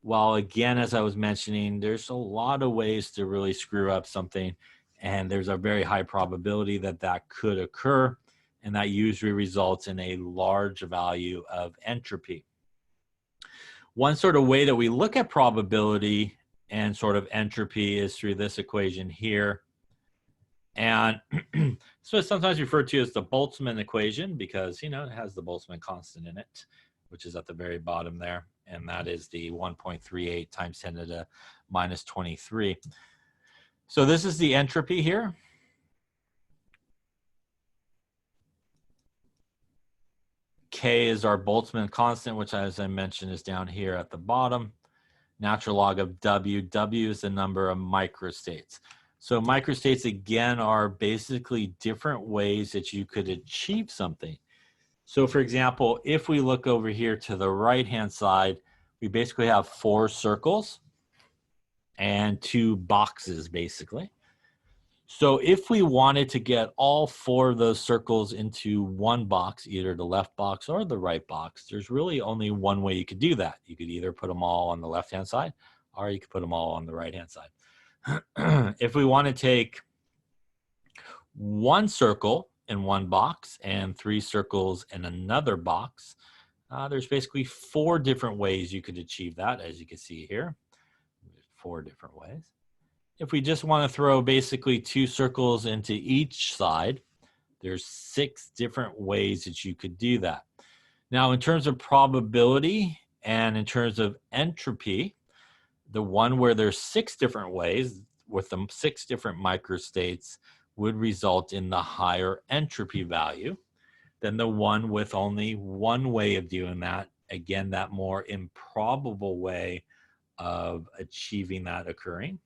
While again, as I was mentioning, there's a lot of ways to really screw up something, and there's a very high probability that that could occur, and that usually results in a large value of entropy. One sort of way that we look at probability and sort of entropy is through this equation here. And so it's sometimes referred to as the Boltzmann equation because, you know, it has the Boltzmann constant in it, which is at the very bottom there. And that is the 1.38 times 10 to the minus 23. So this is the entropy here. K is our Boltzmann constant, which, as I mentioned, is down here at the bottom. Natural log of W. W is the number of microstates. So microstates, again, are basically different ways that you could achieve something. So for example, if we look over here to the right-hand side, we basically have 4 circles and 2 boxes, basically. So if we wanted to get all 4 of those circles into one box, either the left box or the right box, there's really only one way you could do that. You could either put them all on the left-hand side, or you could put them all on the right-hand side. If we want to take 1 circle in one box and 3 circles in another box, there's basically 4 different ways you could achieve that, as you can see here. 4 different ways. If we just want to throw basically 2 circles into each side, there's 6 different ways that you could do that. Now, in terms of probability and in terms of entropy, the one where there's 6 different ways with the 6 different microstates would result in the higher entropy value than the one with only one way of doing that. Again, that more improbable way of achieving that occurring.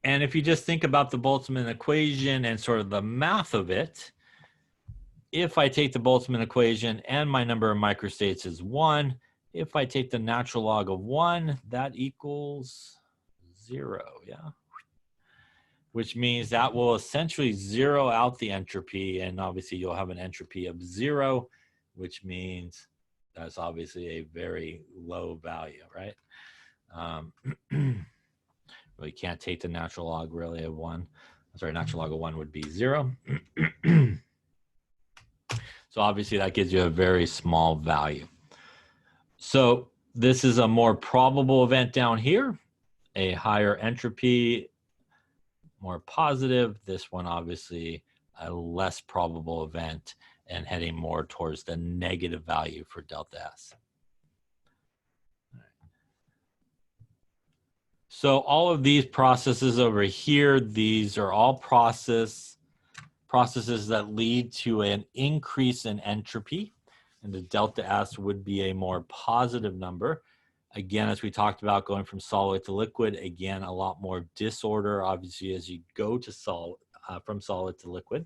And if you just think about the Boltzmann equation and sort of the math of it, if I take the Boltzmann equation and my number of microstates is 1, if I take the natural log of 1, that equals 0, yeah? Which means that will essentially zero out the entropy, and obviously you'll have an entropy of 0, which means that's obviously a very low value, right? Well, you can't take the natural log really of 1. Sorry, natural log of 1 would be 0. So obviously that gives you a very small value. So this is a more probable event down here, a higher entropy, more positive. This one obviously a less probable event and heading more towards the negative value for delta S. So all of these processes over here, these are all processes that lead to an increase in entropy, and the delta S would be a more positive number. Again, as we talked about, going from solid to liquid, again, a lot more disorder, obviously, as you go to from solid to liquid.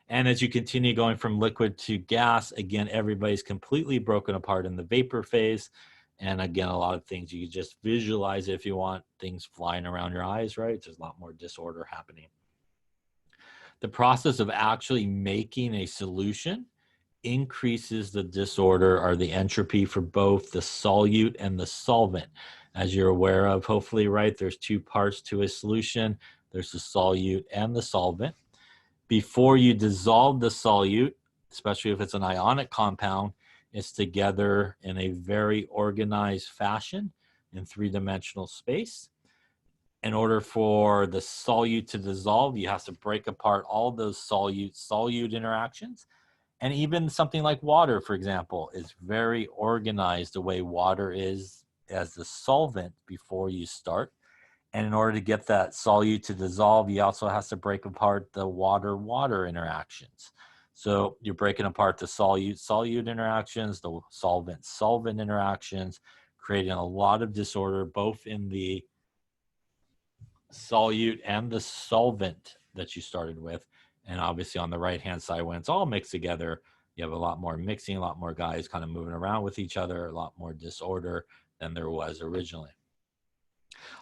And as you continue going from liquid to gas, again, everybody's completely broken apart in the vapor phase. And again, a lot of things, you can just visualize it if you want, things flying around your eyes, right? There's a lot more disorder happening. The process of actually making a solution increases the disorder or the entropy for both the solute and the solvent. As you're aware of, hopefully, right, there's 2 parts to a solution. There's the solute and the solvent. Before you dissolve the solute, especially if it's an ionic compound, it's together in a very organized fashion in 3-dimensional space. In order for the solute to dissolve, you have to break apart all those solute interactions. And even something like water, for example, is very organized the way water is as the solvent before you start. And in order to get that solute to dissolve, you also have to break apart the water-water interactions. So you're breaking apart the solute-solute interactions, the solvent-solvent interactions, creating a lot of disorder both in the solute and the solvent that you started with. And obviously on the right-hand side, when it's all mixed together, you have a lot more mixing, a lot more guys kind of moving around with each other, a lot more disorder than there was originally.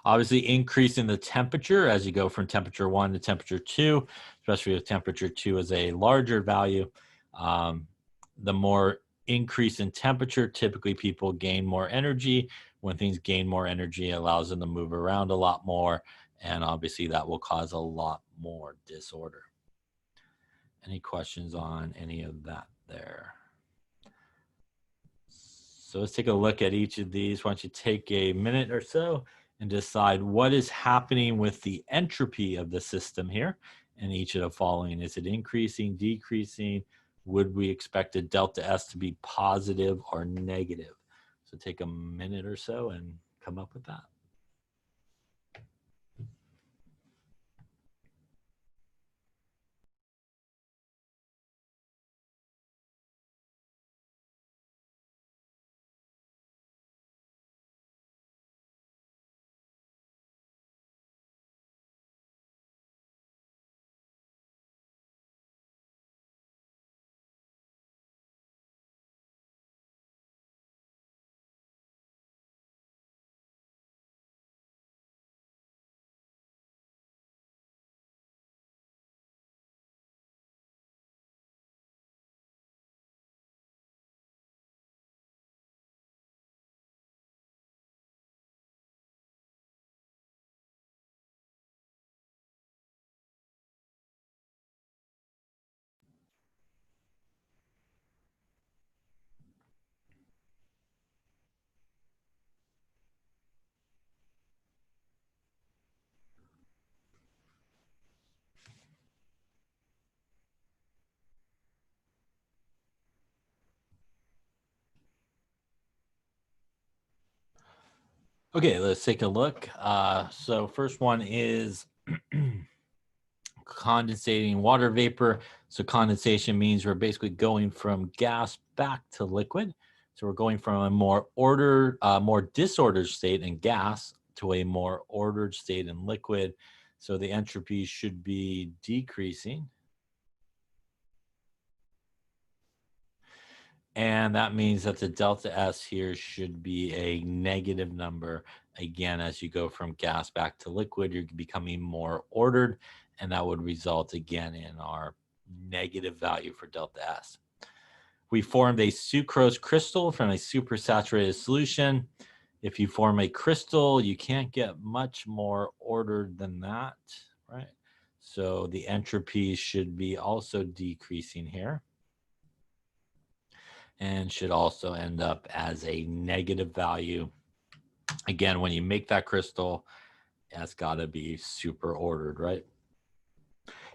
Obviously, increasing the temperature as you go from temperature 1 to temperature 2, especially if temperature 2 is a larger value. The more increase in temperature, typically people gain more energy. When things gain more energy, it allows them to move around a lot more. And obviously, that will cause a lot more disorder. Any questions on any of that there? So let's take a look at each of these. Why don't you take a minute or so and decide what is happening with the entropy of the system here in each of the following. Is it increasing, decreasing? Would we expect a delta S to be positive or negative? So take a minute or so and come up with that. Okay, let's take a look. So first one is condensating water vapor. So condensation means we're basically going from gas back to liquid. So we're going from a more ordered, more disordered state in gas to a more ordered state in liquid. So the entropy should be decreasing. And that means that the delta S here should be a negative number. Again, as you go from gas back to liquid, you're becoming more ordered, and that would result again in our negative value for delta S. We formed a sucrose crystal from a supersaturated solution. If you form a crystal, you can't get much more ordered than that, right? So the entropy should be also decreasing here, and should also end up as a negative value. Again, when you make that crystal, that's got to be super ordered, right?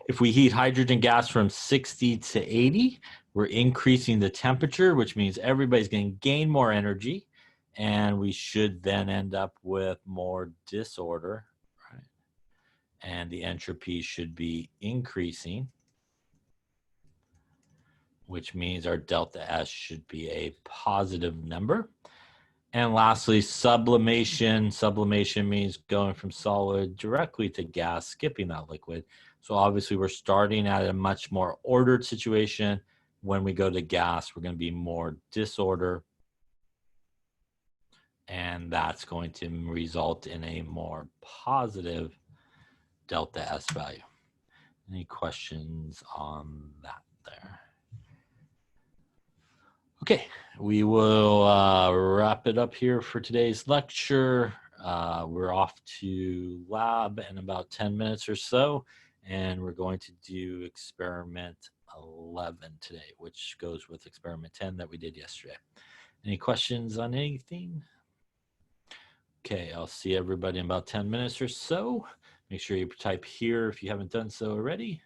If we heat hydrogen gas from 60 to 80, we're increasing the temperature, which means everybody's going to gain more energy, and we should then end up with more disorder, right? And the entropy should be increasing, which means our delta S should be a positive number. And lastly, sublimation. Sublimation means going from solid directly to gas, skipping that liquid. So obviously we're starting at a much more ordered situation. When we go to gas, we're going to be more disorder. And that's going to result in a more positive delta S value. Any questions on that there? Okay, we will wrap it up here for today's lecture. We're off to lab in about 10 minutes or so, and we're going to do experiment 11 today, which goes with experiment 10 that we did yesterday. Any questions on anything? Okay, I'll see everybody in about 10 minutes or so. Make sure you type here if you haven't done so already.